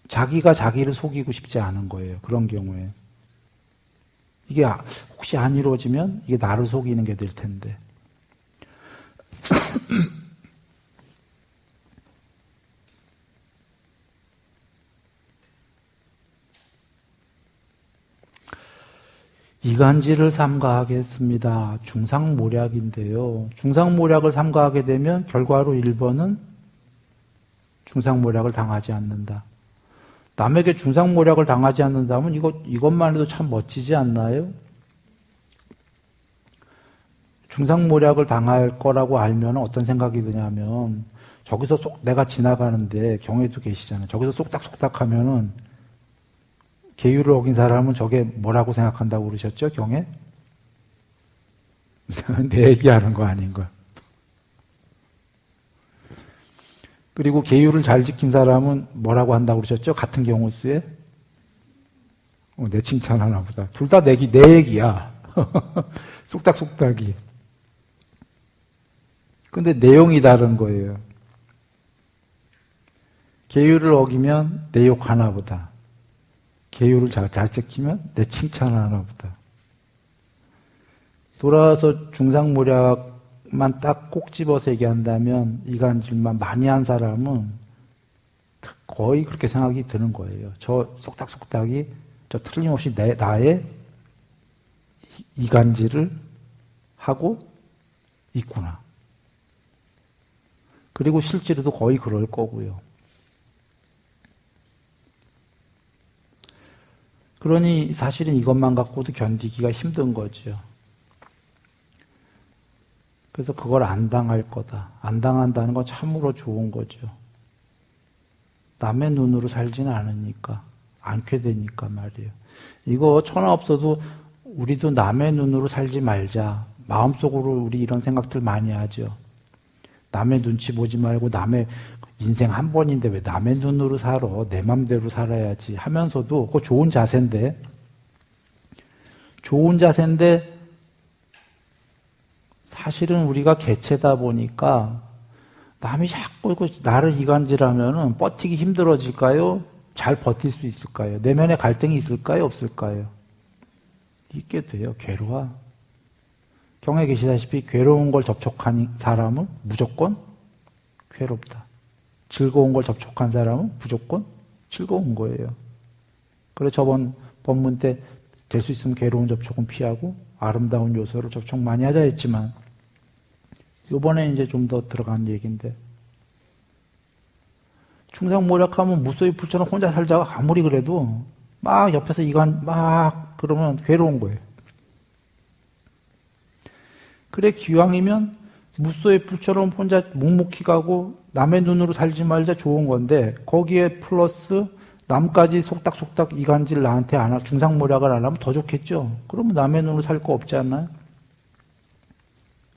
자기가 자기를 속이고 싶지 않은 거예요. 그런 경우에. 이게 혹시 안 이루어지면 이게 나를 속이는 게 될 텐데. 이간질을 삼가하겠습니다. 중상모략인데요. 중상모략을 삼가하게 되면 결과로 1번은 중상모략을 당하지 않는다. 남에게 중상모략을 당하지 않는다면 이것만 해도 참 멋지지 않나요? 중상모략을 당할 거라고 알면 어떤 생각이 드냐면, 저기서 내가 지나가는데, 경에도 계시잖아요. 저기서 쏙닥쏙닥 하면은 계율을 어긴 사람은 저게 뭐라고 생각한다고 그러셨죠? 경에? 내 얘기하는 거 아닌가. 그리고 계율을 잘 지킨 사람은 뭐라고 한다고 그러셨죠? 같은 경우 수에? 내 칭찬하나 보다. 둘 다 내 얘기야. 쏙닥쏙닥이. 근데 내용이 다른 거예요. 계율을 어기면 내 욕하나 보다. 계율을 잘 지키면 내 칭찬하나 보다. 돌아와서 중상모략만 딱 꼭 집어서 얘기한다면 이간질만 많이 한 사람은 거의 그렇게 생각이 드는 거예요. 저 속닥속닥이 저 틀림없이 나의 이간질을 하고 있구나. 그리고 실제로도 거의 그럴 거고요. 그러니 사실은 이것만 갖고도 견디기가 힘든 거죠. 그래서 그걸 안 당할 거다. 안 당한다는 건 참으로 좋은 거죠. 남의 눈으로 살지는 않으니까, 않게 되니까 말이에요. 이거 천하 없어도 우리도 남의 눈으로 살지 말자. 마음속으로 우리 이런 생각들 많이 하죠. 남의 눈치 보지 말고 남의 인생 한 번인데 왜 남의 눈으로 살아? 내 맘대로 살아야지 하면서도 그거 좋은 자세인데 사실은 우리가 개체다 보니까 남이 자꾸 나를 이간질하면은 버티기 힘들어질까요? 잘 버틸 수 있을까요? 내면에 갈등이 있을까요? 없을까요? 있게 돼요. 괴로워. 경에 계시다시피 괴로운 걸 접촉한 사람은 무조건 괴롭다. 즐거운 걸 접촉한 사람은 무조건 즐거운 거예요. 그래서 저번 본문 때 될 수 있으면 괴로운 접촉은 피하고 아름다운 요소를 접촉 많이 하자 했지만 이번에 이제 좀 더 들어간 얘기인데 중상모략하면 무소의 불처럼 혼자 살자고 아무리 그래도 막 옆에서 이간 막 그러면 괴로운 거예요. 그래 기왕이면 무소의 불처럼 혼자 묵묵히 가고 남의 눈으로 살지 말자 좋은 건데 거기에 플러스 남까지 속닥속닥 이간질 나한테 안 하고 중상모략을 안 하면 더 좋겠죠. 그러면 남의 눈으로 살 거 없지 않나요?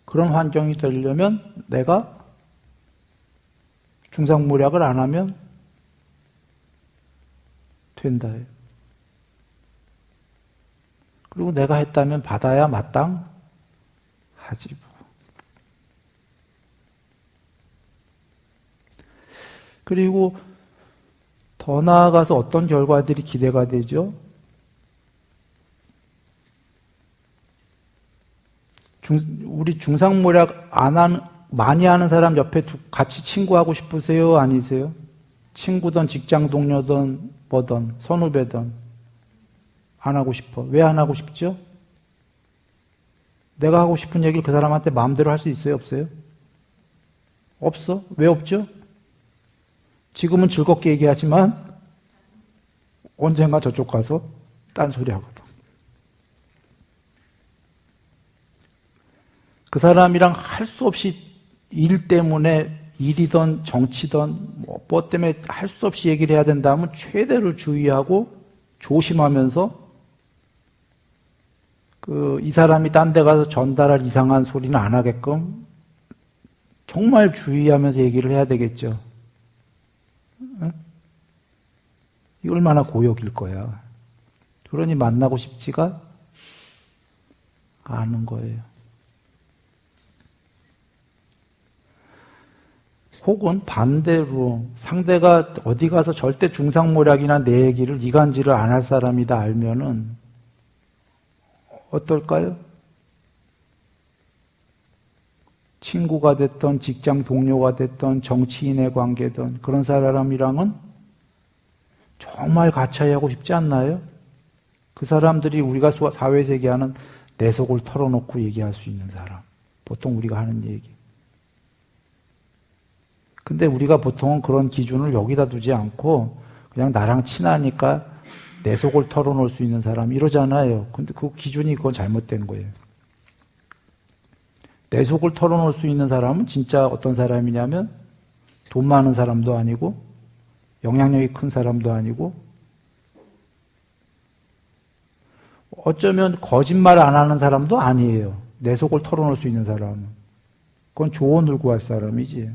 그런 환경이 되려면 내가 중상모략을 안 하면 된다. 그리고 내가 했다면 받아야 마땅하지. 그리고 더 나아가서 어떤 결과들이 기대가 되죠? 우리 중상모략 많이 하는 사람 옆에 같이 친구하고 싶으세요? 아니세요? 친구든 직장 동료든 뭐든 선후배든 안 하고 싶어. 왜 안 하고 싶죠? 내가 하고 싶은 얘기를 그 사람한테 마음대로 할 수 있어요? 없어요? 없어? 왜 없죠? 지금은 즐겁게 얘기하지만 언젠가 저쪽 가서 딴소리 하거든. 그 사람이랑 할 수 없이 일 때문에 일이든 정치든 뭐 때문에 할 수 없이 얘기를 해야 된다면 최대로 주의하고 조심하면서 이 사람이 딴 데 가서 전달할 이상한 소리는 안 하게끔 정말 주의하면서 얘기를 해야 되겠죠. 이 얼마나 고역일 거야. 그러니 만나고 싶지가 않은 거예요. 혹은 반대로 상대가 어디 가서 절대 중상모략이나 내 얘기를 이간질을 안 할 사람이다 알면은 어떨까요? 친구가 됐던 직장 동료가 됐던 정치인의 관계든 그런 사람이랑은 정말 같이 하고 싶지 않나요? 그 사람들이 우리가 사회에서 얘기하는 내 속을 털어놓고 얘기할 수 있는 사람. 보통 우리가 하는 얘기. 근데 우리가 보통은 그런 기준을 여기다 두지 않고 그냥 나랑 친하니까 내 속을 털어놓을 수 있는 사람 이러잖아요. 근데 그 기준이 그건 잘못된 거예요. 내 속을 털어놓을 수 있는 사람은 진짜 어떤 사람이냐면 돈 많은 사람도 아니고 영향력이 큰 사람도 아니고 어쩌면 거짓말 안 하는 사람도 아니에요. 내 속을 털어놓을 수 있는 사람은. 그건 조언을 구할 사람이지.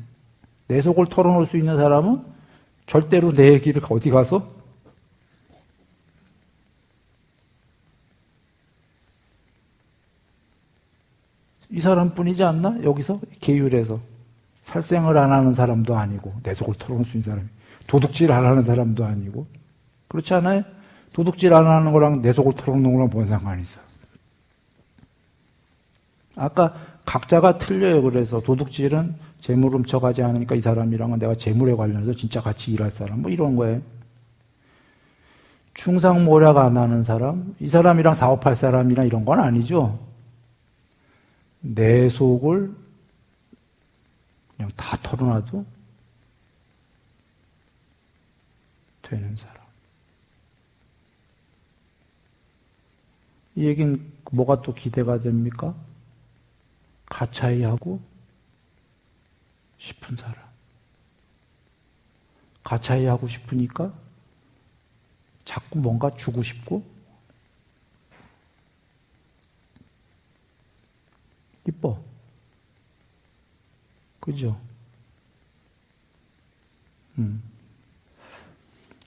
내 속을 털어놓을 수 있는 사람은 절대로 내 얘기를 어디 가서 이 사람뿐이지 않나? 여기서 계율에서 살생을 안 하는 사람도 아니고 내 속을 털어놓을 수 있는 사람이 도둑질 안 하는 사람도 아니고 그렇지 않아요? 도둑질 안 하는 거랑 내 속을 털어놓는 거랑 뭔 상관이 있어? 아까 각자가 틀려요. 그래서 도둑질은 재물 훔쳐가지 않으니까 이 사람이랑은 내가 재물에 관련해서 진짜 같이 일할 사람 뭐 이런 거예요. 충상모략 안 하는 사람, 이 사람이랑 사업할 사람이랑 이런 건 아니죠. 내 속을 그냥 다 털어놔도 되는 사람. 이 얘기는 뭐가 또 기대가 됩니까? 가차이 하고 싶은 사람. 가차이 하고 싶으니까 자꾸 뭔가 주고 싶고 이뻐. 그죠?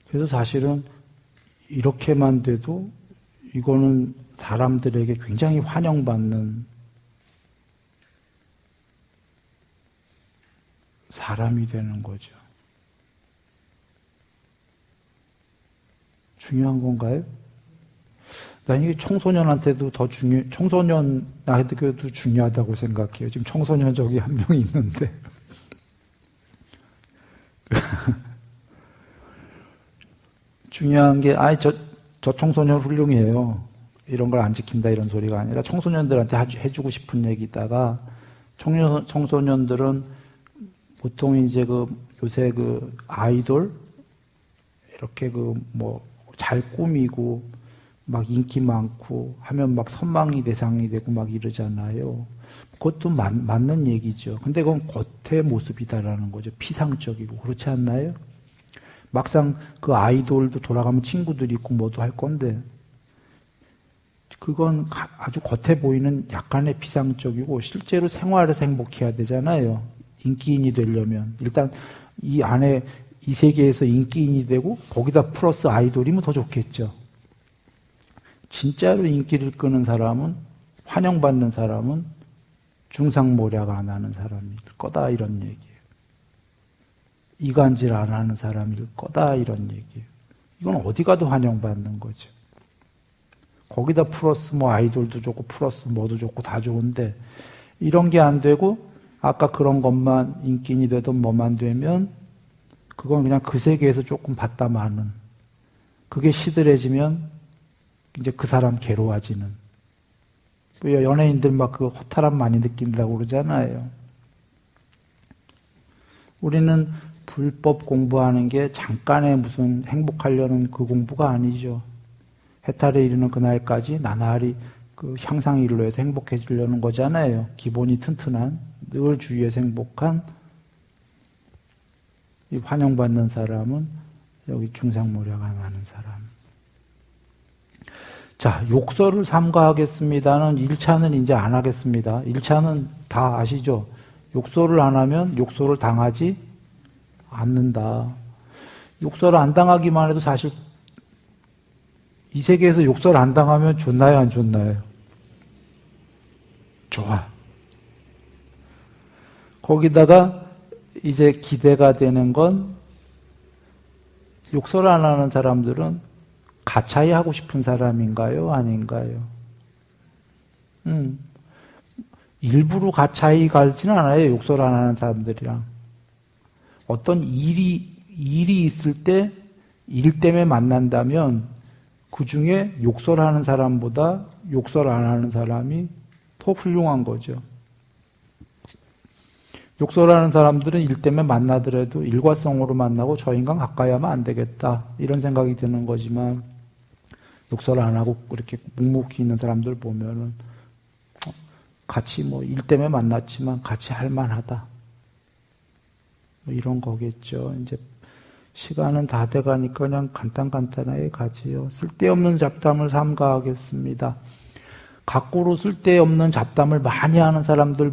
그래서 사실은 이렇게만 돼도 이거는 사람들에게 굉장히 환영받는 사람이 되는 거죠. 중요한 건가요? 난 이게 청소년한테도 청소년한테도 중요하다고 생각해요. 지금 청소년 저기 한 명 있는데. 중요한 게, 저 청소년 훌륭해요. 이런 걸 안 지킨다 이런 소리가 아니라 청소년들한테 해주고 싶은 얘기다가 청소년들은 보통 이제 요새 아이돌 이렇게 잘 꾸미고 막 인기 많고 하면 막 선망이 대상이 되고 막 이러잖아요. 그것도 맞는 얘기죠. 근데 그건 겉의 모습이다라는 거죠. 피상적이고. 그렇지 않나요? 막상 그 아이돌도 돌아가면 친구들이 있고 뭐도 할 건데 그건 아주 겉에 보이는 약간의 피상적이고 실제로 생활에서 행복해야 되잖아요. 인기인이 되려면. 일단 이 안에 이 세계에서 인기인이 되고 거기다 플러스 아이돌이면 더 좋겠죠. 진짜로 인기를 끄는 사람은, 환영받는 사람은 중상모략 안 하는 사람일 거다 이런 얘기예요. 이간질 안 하는 사람일 거다 이런 얘기예요. 이건 어디 가도 환영받는 거죠. 거기다 플러스 아이돌도 좋고 플러스 뭐도 좋고 다 좋은데 이런 게 안 되고 아까 그런 것만 인기인이 되든 뭐만 되면 그건 그냥 그 세계에서 조금 봤다 마는. 그게 시들해지면 이제 그 사람 괴로워지는. 연예인들 막 허탈함 많이 느낀다고 그러잖아요. 우리는 불법 공부하는 게 잠깐의 무슨 행복하려는 그 공부가 아니죠. 해탈에 이르는 그날까지 나날이 향상 일로 해서 행복해지려는 거잖아요. 기본이 튼튼한, 늘 주위에서 행복한 이 환영받는 사람은 여기 중상모략 안 하는 사람. 자, 욕설을 삼가하겠습니다는 1차는 이제 안 하겠습니다. 1차는 다 아시죠? 욕설을 안 하면 욕설을 당하지 않는다. 욕설을 안 당하기만 해도 사실 이 세계에서 욕설 안 당하면 좋나요, 안 좋나요? 좋아. 거기다가 이제 기대가 되는 건 욕설 안 하는 사람들은 가차이 하고 싶은 사람인가요? 아닌가요? 일부러 가차이 갈지는 않아요. 욕설 안 하는 사람들이랑. 어떤 일이 있을 때 일 때문에 만난다면 그 중에 욕설하는 사람보다 욕설 안 하는 사람이 더 훌륭한 거죠. 욕설하는 사람들은 일 때문에 만나더라도 일과성으로 만나고 저 인간 가까이 하면 안 되겠다 이런 생각이 드는 거지만 욕설 안 하고 그렇게 묵묵히 있는 사람들 보면은 같이 일 때문에 만났지만 같이 할 만하다. 이런 거겠죠. 이제 시간은 다 돼가니까 그냥 간단하게 가지요. 쓸데없는 잡담을 삼가하겠습니다. 거꾸로 쓸데없는 잡담을 많이 하는 사람들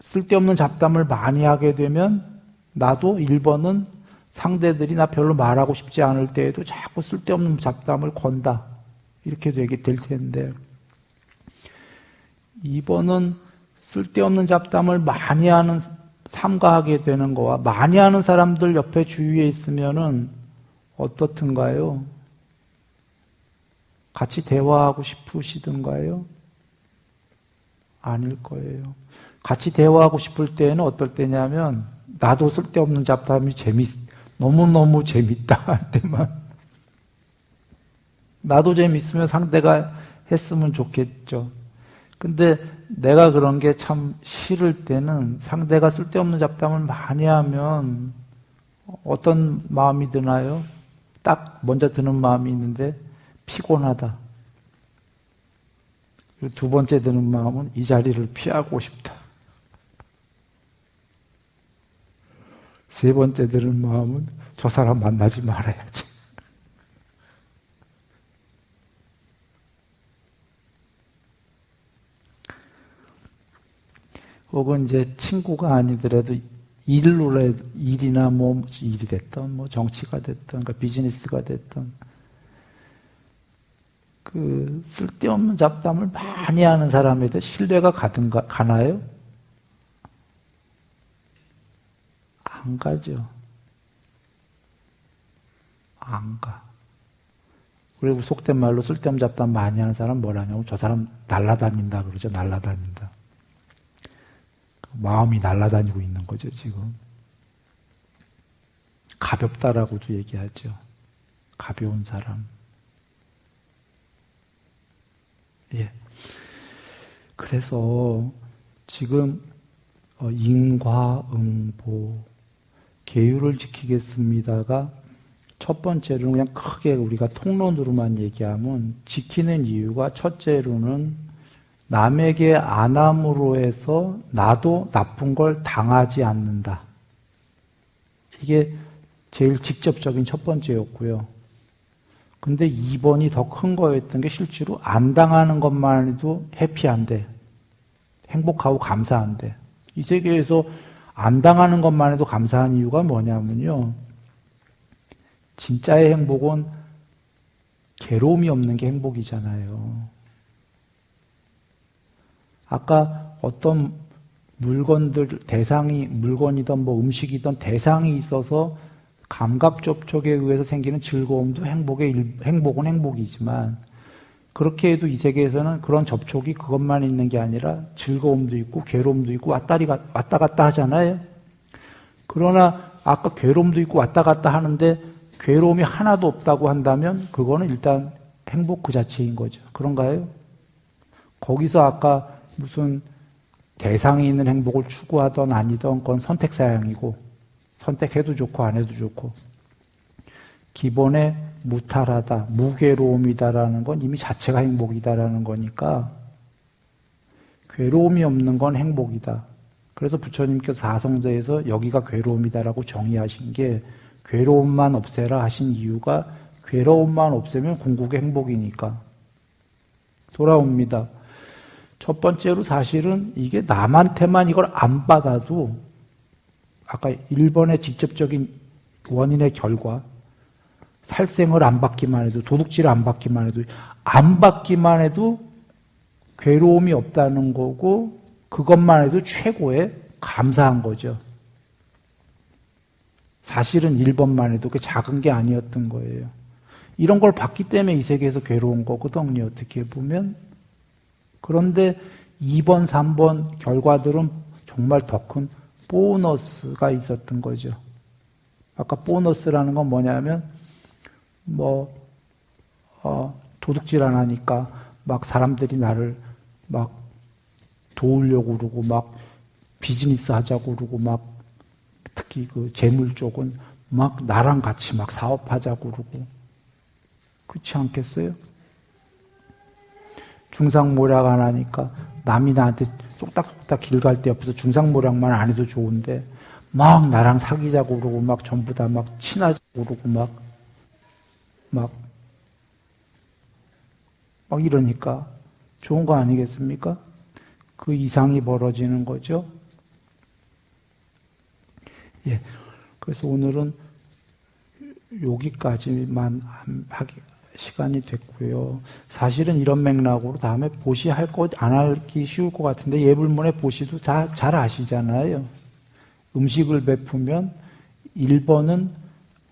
쓸데없는 잡담을 많이 하게 되면 나도 1번은 상대들이 나 별로 말하고 싶지 않을 때에도 자꾸 쓸데없는 잡담을 건다. 이렇게 되게 될 텐데 2번은 쓸데없는 잡담을 많이 하는 삼가하게 되는 거와 많이 하는 사람들 옆에 주위에 있으면은 어떻든가요? 같이 대화하고 싶으시던가요? 아닐 거예요. 같이 대화하고 싶을 때는 어떨 때냐면 나도 쓸데없는 잡담이 너무너무 재밌다 할 때만 나도 재밌으면 상대가 했으면 좋겠죠. 근데 내가 그런 게 참 싫을 때는 상대가 쓸데없는 잡담을 많이 하면 어떤 마음이 드나요? 딱 먼저 드는 마음이 있는데 피곤하다. 그리고 두 번째 드는 마음은 이 자리를 피하고 싶다. 세 번째 드는 마음은 저 사람 만나지 말아야지. 혹은 이제 친구가 아니더라도 일이나 뭐 일이 됐던 뭐 정치가 됐던 그러니까 비즈니스가 됐던 그 쓸데없는 잡담을 많이 하는 사람에 대해 신뢰가 가나요? 안 가죠. 안 가. 그리고 속된 말로 쓸데없는 잡담 많이 하는 사람 뭐라냐면 저 사람 날라다닌다 그러죠. 날라다닌다. 마음이 날아다니고 있는 거죠, 지금. 가볍다라고도 얘기하죠. 가벼운 사람. 예. 그래서 지금 인과응보, 계율을 지키겠습니다가 첫 번째로는 그냥 크게 우리가 통론으로만 얘기하면 지키는 이유가 첫째로는 남에게 안 함으로 해서 나도 나쁜 걸 당하지 않는다. 이게 제일 직접적인 첫 번째였고요. 근데 2번이 더 큰 거였던 게 실제로 안 당하는 것만 해도 해피한데, 행복하고 감사한데, 이 세계에서 안 당하는 것만 해도 감사한 이유가 뭐냐면요. 진짜의 행복은 괴로움이 없는 게 행복이잖아요. 아까 어떤 물건들, 물건이든 뭐 음식이든 대상이 있어서 감각 접촉에 의해서 생기는 즐거움도 행복은 행복이지만 그렇게 해도 이 세계에서는 그런 접촉이 그것만 있는 게 아니라 즐거움도 있고 괴로움도 있고 왔다 갔다 하잖아요. 그러나 아까 괴로움도 있고 왔다 갔다 하는데 괴로움이 하나도 없다고 한다면 그거는 일단 행복 그 자체인 거죠. 그런가요? 거기서 아까 무슨 대상이 있는 행복을 추구하던 아니던 건 선택사항이고 선택해도 좋고 안 해도 좋고 기본에 무탈하다, 무괴로움이다라는 건 이미 자체가 행복이다라는 거니까 괴로움이 없는 건 행복이다. 그래서 부처님께서 사성자에서 여기가 괴로움이다라고 정의하신 게 괴로움만 없애라 하신 이유가 괴로움만 없애면 궁극의 행복이니까 돌아옵니다. 첫 번째로 사실은 이게 남한테만 이걸 안 받아도 아까 1번의 직접적인 원인의 결과 살생을 안 받기만 해도 도둑질을 안 받기만 해도 괴로움이 없다는 거고 그것만 해도 최고의 감사한 거죠. 사실은 1번만 해도 그 작은 게 아니었던 거예요. 이런 걸 받기 때문에 이 세계에서 괴로운 거거든요. 어떻게 보면. 그런데 2번, 3번 결과들은 정말 더 큰 보너스가 있었던 거죠. 아까 보너스라는 건 뭐냐면 도둑질 안 하니까 막 사람들이 나를 막 도우려고 그러고 막 비즈니스 하자고 그러고 막 특히 그 재물 쪽은 막 나랑 같이 막 사업하자고 그러고 그렇지 않겠어요? 중상모략 안 하니까 남이 나한테 쏙닥쏙닥 길 갈 때 옆에서 중상모략만 안 해도 좋은데 막 나랑 사귀자고 그러고 막 전부 다 막 친하자고 그러고 막 이러니까 좋은 거 아니겠습니까? 그 이상이 벌어지는 거죠. 예. 그래서 오늘은 여기까지만 시간이 됐고요. 사실은 이런 맥락으로 다음에 보시 할 것, 안 하기 쉬울 것 같은데 예불문의 보시도 다 잘 아시잖아요. 음식을 베푸면 1번은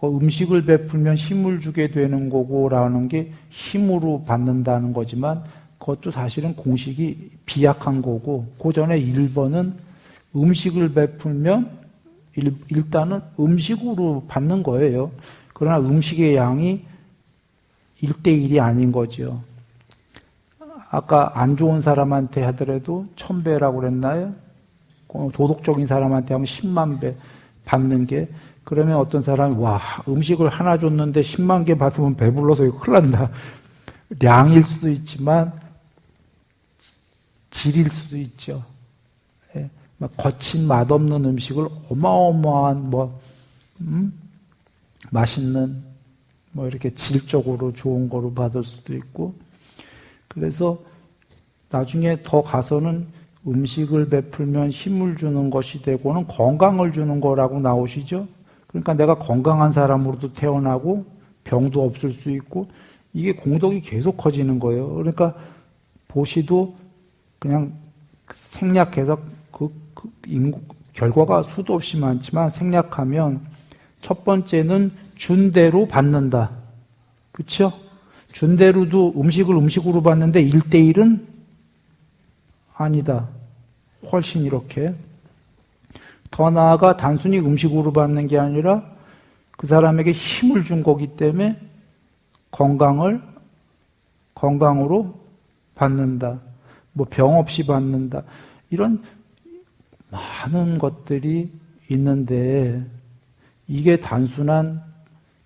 음식을 베풀면 힘을 주게 되는 거고라는 게 힘으로 받는다는 거지만 그것도 사실은 공식이 비약한 거고 그 전에 1번은 음식을 베풀면 일단은 음식으로 받는 거예요. 그러나 음식의 양이 1대1이 아닌 거죠. 아까 안 좋은 사람한테 하더라도 1000배라고 그랬나요? 도덕적인 사람한테 하면 10만 배 받는 게 그러면 어떤 사람이 와 음식을 하나 줬는데 10만 개 받으면 배불러서 이거 큰일 난다. 량일 수도 있지만 질일 수도 있죠. 예, 막 거친 맛없는 음식을 어마어마한 맛있는 이렇게 질적으로 좋은 거로 받을 수도 있고 그래서 나중에 더 가서는 음식을 베풀면 힘을 주는 것이 되고는 건강을 주는 거라고 나오시죠. 그러니까 내가 건강한 사람으로도 태어나고 병도 없을 수 있고 이게 공덕이 계속 커지는 거예요. 그러니까 보시도 그냥 생략해서 결과가 수도 없이 많지만 생략하면 첫 번째는 준 대로 받는다. 그렇죠? 준 대로도 음식을 음식으로 받는데 1대1은 아니다. 훨씬 이렇게. 더 나아가 단순히 음식으로 받는 게 아니라 그 사람에게 힘을 준 거기 때문에 건강으로 받는다. 병 없이 받는다. 이런 많은 것들이 있는데 이게 단순한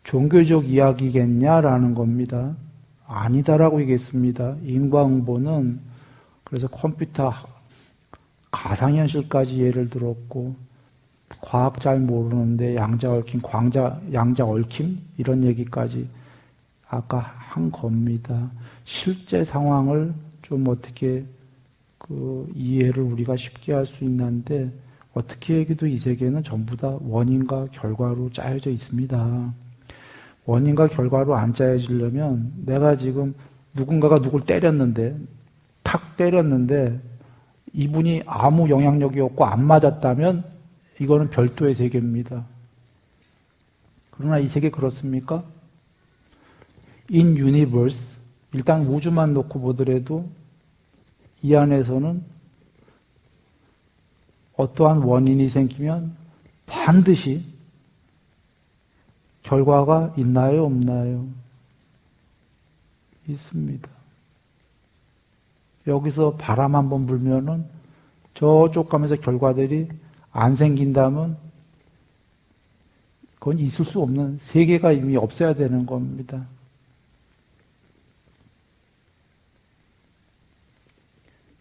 종교적 이야기겠냐라는 겁니다. 아니다라고 얘기했습니다. 인과응보는 그래서 컴퓨터 가상현실까지 예를 들었고 과학 잘 모르는데 양자 얽힘 이런 얘기까지 아까 한 겁니다. 실제 상황을 좀 어떻게 이해를 우리가 쉽게 할 수 있는데 어떻게 해도 이 세계는 전부 다 원인과 결과로 짜여져 있습니다. 원인과 결과로 안 짜여지려면 내가 지금 누군가가 누굴 탁 때렸는데 이분이 아무 영향력이 없고 안 맞았다면 이거는 별도의 세계입니다. 그러나 이 세계 그렇습니까? In universe, 일단 우주만 놓고 보더라도 이 안에서는 어떠한 원인이 생기면 반드시 결과가 있나요, 없나요? 있습니다. 여기서 바람 한번 불면은 저쪽 가면서 결과들이 안 생긴다면 그건 있을 수 없는 세계가 이미 없어야 되는 겁니다.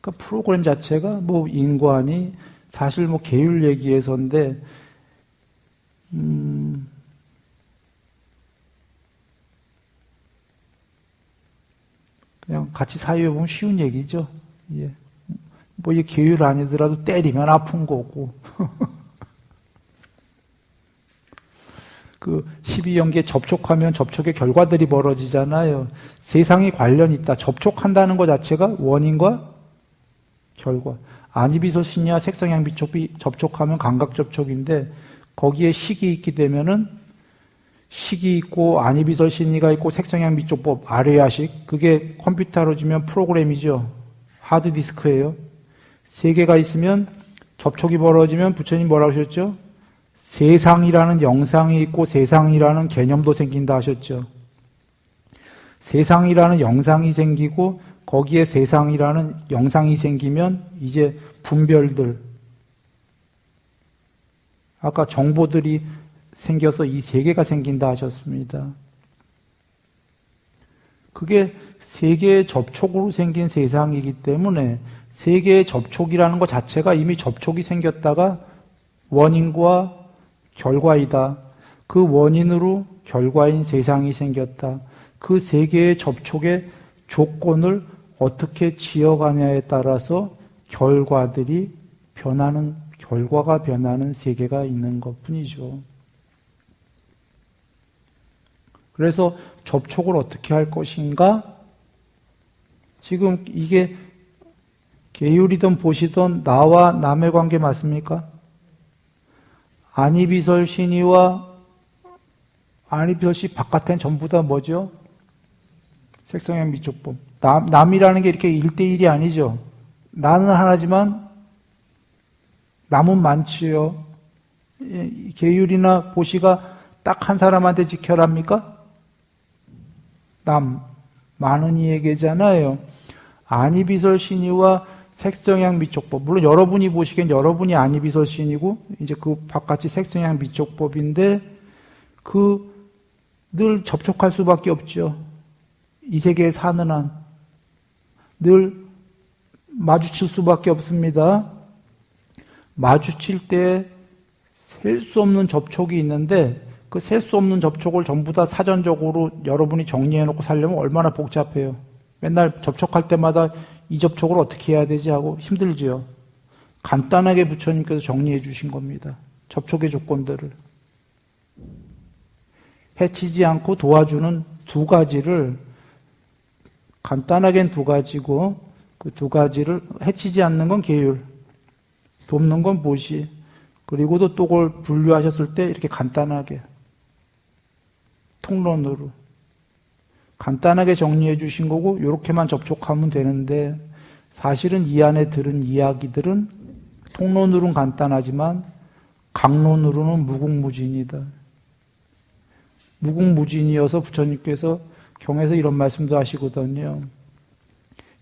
그러니까 프로그램 자체가 인관이 사실 계율 얘기해서인데 그냥 같이 사유해보면 쉬운 얘기죠. 예. 이게 계율 아니더라도 때리면 아픈 거고. 12연계 접촉하면 접촉의 결과들이 벌어지잖아요. 세상이 관련이 있다. 접촉한다는 것 자체가 원인과 결과. 아니비서 신이와 색성향 비촉이 접촉하면 감각 접촉인데 거기에 식이 있게 되면은 식이 있고 아니비설 신이가 있고 색성향 비촉법 아레아식 그게 컴퓨터로 주면 프로그램이죠. 하드디스크예요. 세 개가 있으면 접촉이 벌어지면 부처님 뭐라고 하셨죠? 세상이라는 영상이 있고 세상이라는 개념도 생긴다 하셨죠. 세상이라는 영상이 생기고 거기에 세상이라는 영상이 생기면 이제 분별들 아까 정보들이 생겨서 이 세 개가 생긴다 하셨습니다. 그게 세 개의 접촉으로 생긴 세상이기 때문에 세 개의 접촉이라는 것 자체가 이미 접촉이 생겼다가 원인과 결과이다. 그 원인으로 결과인 세상이 생겼다. 그 세 개의 접촉의 조건을 어떻게 지어가냐에 따라서 결과가 변하는 세계가 있는 것 뿐이죠. 그래서 접촉을 어떻게 할 것인가? 지금 이게 계율이든 보시든 나와 남의 관계 맞습니까? 아니비설 신이와 안입설시 바깥엔 전부 다 뭐죠? 색성향 미촉법. 남이라는 게 이렇게 1대1이 아니죠. 나는 하나지만 남은 많지요. 계율이나 보시가 딱 한 사람한테 지켜랍니까? 많은 이에게잖아요. 안입이설신이와 색성향 미촉법. 물론 여러분이 보시기엔 여러분이 안입이설신이고 이제 그 바깥이 색성향 미촉법인데 늘 접촉할 수밖에 없죠. 이 세계에 사는 한 늘 마주칠 수밖에 없습니다. 마주칠 때 셀 수 없는 접촉이 있는데 그 셀 수 없는 접촉을 전부 다 사전적으로 여러분이 정리해 놓고 살려면 얼마나 복잡해요. 맨날 접촉할 때마다 이 접촉을 어떻게 해야 되지 하고 힘들지요. 간단하게 부처님께서 정리해 주신 겁니다. 접촉의 조건들을. 해치지 않고 도와주는 두 가지를 간단하게는 두 가지고 그 두 가지를 해치지 않는 건 계율, 돕는 건 보시, 그리고도 또 그걸 분류하셨을 때 이렇게 간단하게 통론으로 간단하게 정리해 주신 거고 이렇게만 접촉하면 되는데 사실은 이 안에 들은 이야기들은 통론으로는 간단하지만 강론으로는 무궁무진이다. 무궁무진이어서 부처님께서 경에서 이런 말씀도 하시거든요.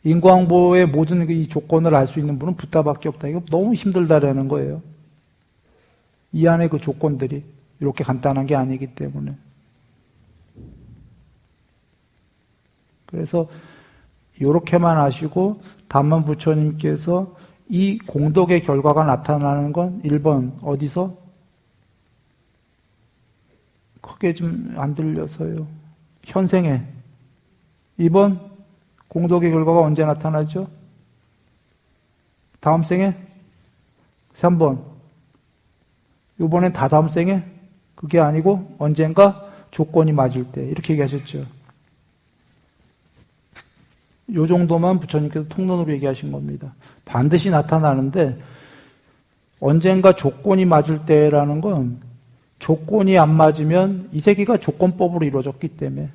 인과응보의 모든 이 조건을 알 수 있는 분은 붓다밖에 없다. 이거 너무 힘들다라는 거예요. 이 안에 그 조건들이 이렇게 간단한 게 아니기 때문에. 그래서 이렇게만 하시고 다만 부처님께서 이 공덕의 결과가 나타나는 건 1번 어디서? 크게 좀 안 들려서요. 현생에. 2번 공덕의 결과가 언제 나타나죠? 다음 생에? 3번 이번엔 다 다음 생에? 그게 아니고 언젠가 조건이 맞을 때 이렇게 얘기하셨죠. 요 정도만 부처님께서 통론으로 얘기하신 겁니다. 반드시 나타나는데 언젠가 조건이 맞을 때라는 건 조건이 안 맞으면 이 세계가 조건법으로 이루어졌기 때문에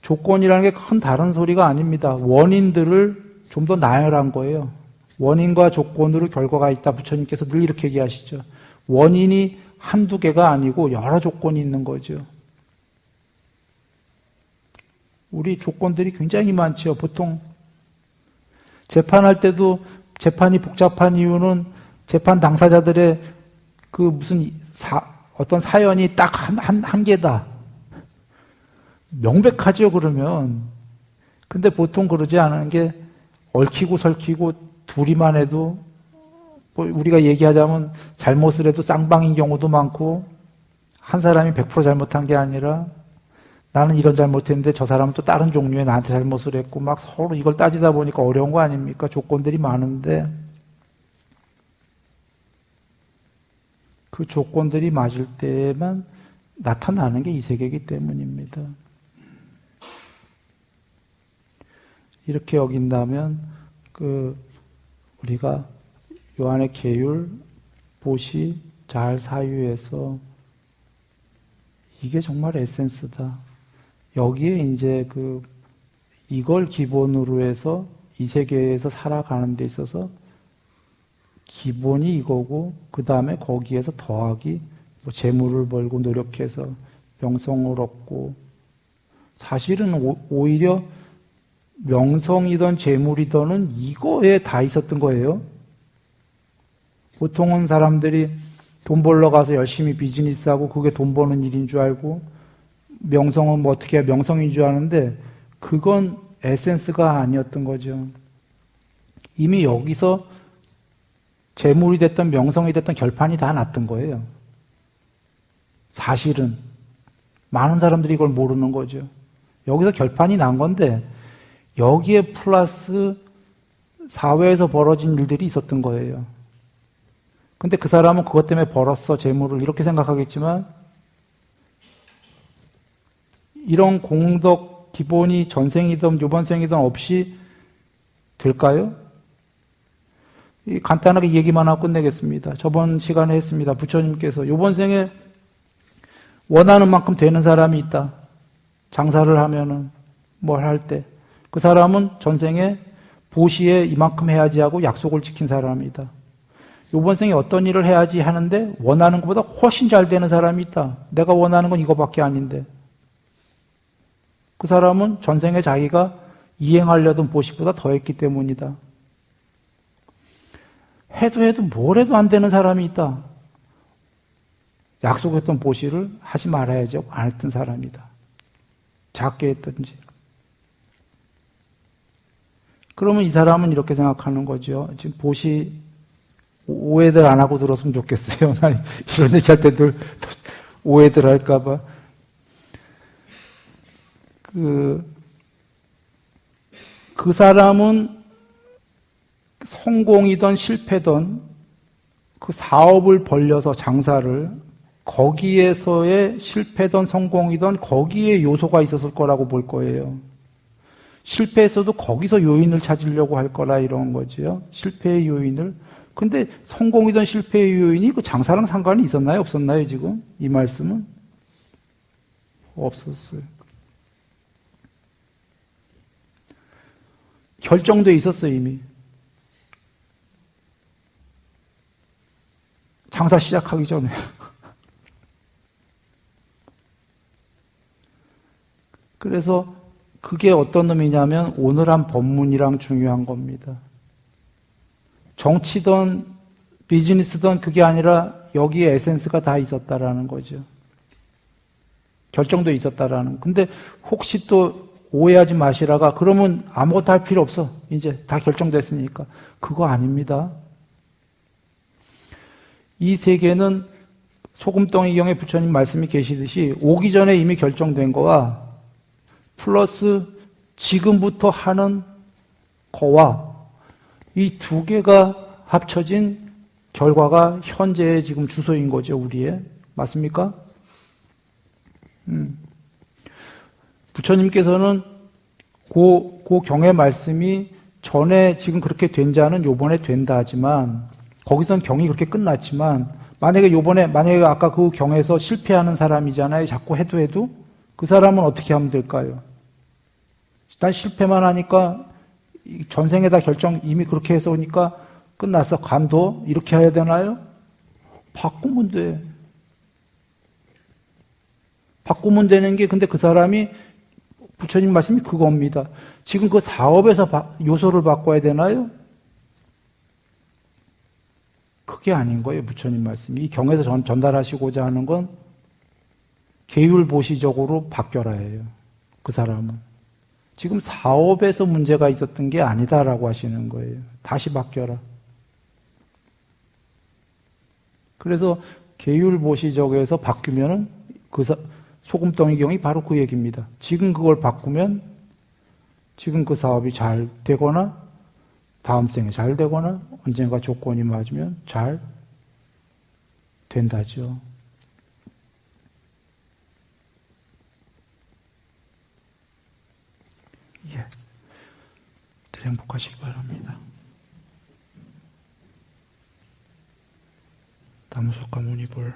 조건이라는 게 큰 다른 소리가 아닙니다. 원인들을 좀 더 나열한 거예요. 원인과 조건으로 결과가 있다. 부처님께서 늘 이렇게 얘기하시죠. 원인이 한두 개가 아니고 여러 조건이 있는 거죠. 우리 조건들이 굉장히 많죠. 보통 재판할 때도 재판이 복잡한 이유는 재판 당사자들의 그 무슨 어떤 사연이 딱 한 개다. 명백하죠, 그러면. 근데 보통 그러지 않은 게 얽히고 설키고 둘이만 해도 뭐 우리가 얘기하자면 잘못을 해도 쌍방인 경우도 많고 한 사람이 100% 잘못한 게 아니라 나는 이런 잘못했는데 저 사람은 또 다른 종류의 나한테 잘못을 했고 막 서로 이걸 따지다 보니까 어려운 거 아닙니까? 조건들이 많은데 그 조건들이 맞을 때만 나타나는 게 이 세계이기 때문입니다. 이렇게 여긴다면 우리가 요 안에 계율, 보시, 잘 사유에서 이게 정말 에센스다. 여기에 이제 이걸 기본으로 해서 이 세계에서 살아가는 데 있어서 기본이 이거고 그 다음에 거기에서 더하기 뭐 재물을 벌고 노력해서 명성을 얻고 사실은 오히려 명성이든 재물이든 이거에 다 있었던 거예요. 보통은 사람들이 돈 벌러 가서 열심히 비즈니스하고 그게 돈 버는 일인 줄 알고 명성은 뭐 어떻게 해야 명성인 줄 아는데 그건 에센스가 아니었던 거죠. 이미 여기서 재물이 됐든 명성이 됐든 결판이 다 났던 거예요. 사실은 많은 사람들이 이걸 모르는 거죠. 여기서 결판이 난 건데 여기에 플러스 사회에서 벌어진 일들이 있었던 거예요. 근데 그 사람은 그것 때문에 벌었어, 재물을 이렇게 생각하겠지만 이런 공덕 기본이 전생이든 요번 생이든 없이 될까요? 간단하게 얘기만 하고 끝내겠습니다. 저번 시간에 했습니다. 부처님께서 요번 생에 원하는 만큼 되는 사람이 있다. 장사를 하면은 뭘 할 때. 그 사람은 전생에 보시에 이만큼 해야지 하고 약속을 지킨 사람이다. 이번 생에 어떤 일을 해야지 하는데 원하는 것보다 훨씬 잘 되는 사람이 있다. 내가 원하는 건 이거밖에 아닌데. 그 사람은 전생에 자기가 이행하려던 보시보다 더 했기 때문이다. 해도 뭘 해도 안 되는 사람이 있다. 약속했던 보시를 하지 말아야지 하고 안 했던 사람이다. 작게 했든지. 그러면 이 사람은 이렇게 생각하는 거죠. 지금 보시 오해들 안 하고 들었으면 좋겠어요. 나 이런 얘기 할 때 늘 오해들 할까봐. 그 사람은 성공이든 실패든 그 사업을 벌려서 장사를 거기에서의 실패든 성공이든 거기에 요소가 있었을 거라고 볼 거예요. 실패했어도 거기서 요인을 찾으려고 할 거라 이런 거죠. 실패의 요인을. 근데 성공이든 실패의 요인이 그 장사랑 상관이 있었나요? 없었나요? 지금 이 말씀은? 없었어요. 결정돼 있었어요, 이미. 장사 시작하기 전에. 그래서 그게 어떤 의미냐면 오늘 한 본문이랑 중요한 겁니다. 정치든 비즈니스든 그게 아니라 여기에 에센스가 다 있었다라는 거죠. 결정돼 있었다라는. 근데 혹시 또 오해하지 마시라가 그러면 아무것도 할 필요 없어. 이제 다 결정됐으니까. 그거 아닙니다. 이 세계는 소금덩이경에 부처님 말씀이 계시듯이 오기 전에 이미 결정된 거와 플러스 지금부터 하는 거와 이 두 개가 합쳐진 결과가 현재의 지금 주소인 거죠, 우리의. 맞습니까? 부처님께서는 그 경의 말씀이 전에 지금 그렇게 된 자는 요번에 된다 하지만 거기선 경이 그렇게 끝났지만 만약에 아까 그 경에서 실패하는 사람이잖아요. 자꾸 해도 그 사람은 어떻게 하면 될까요? 일단 실패만 하니까 전생에 다 결정 이미 그렇게 해서 오니까 끝났어. 간도 이렇게 해야 되나요? 바꾸면 돼. 바꾸면 되는 게 근데 그 사람이 부처님 말씀이 그겁니다. 지금 그 사업에서 요소를 바꿔야 되나요? 그게 아닌 거예요. 부처님 말씀이. 이 경에서 전달하시고자 하는 건 계율보시적으로 바뀌어라예요. 그 사람은. 지금 사업에서 문제가 있었던 게 아니다라고 하시는 거예요. 다시 바뀌어라. 그래서 계율보시적에서 바뀌면은 소금덩이 경이 바로 그 얘기입니다. 지금 그걸 바꾸면 지금 그 사업이 잘 되거나 다음 생에 잘 되거나 언젠가 조건이 맞으면 잘 된다죠. 예. 행복하시기 바랍니다. 나무석가 무니볼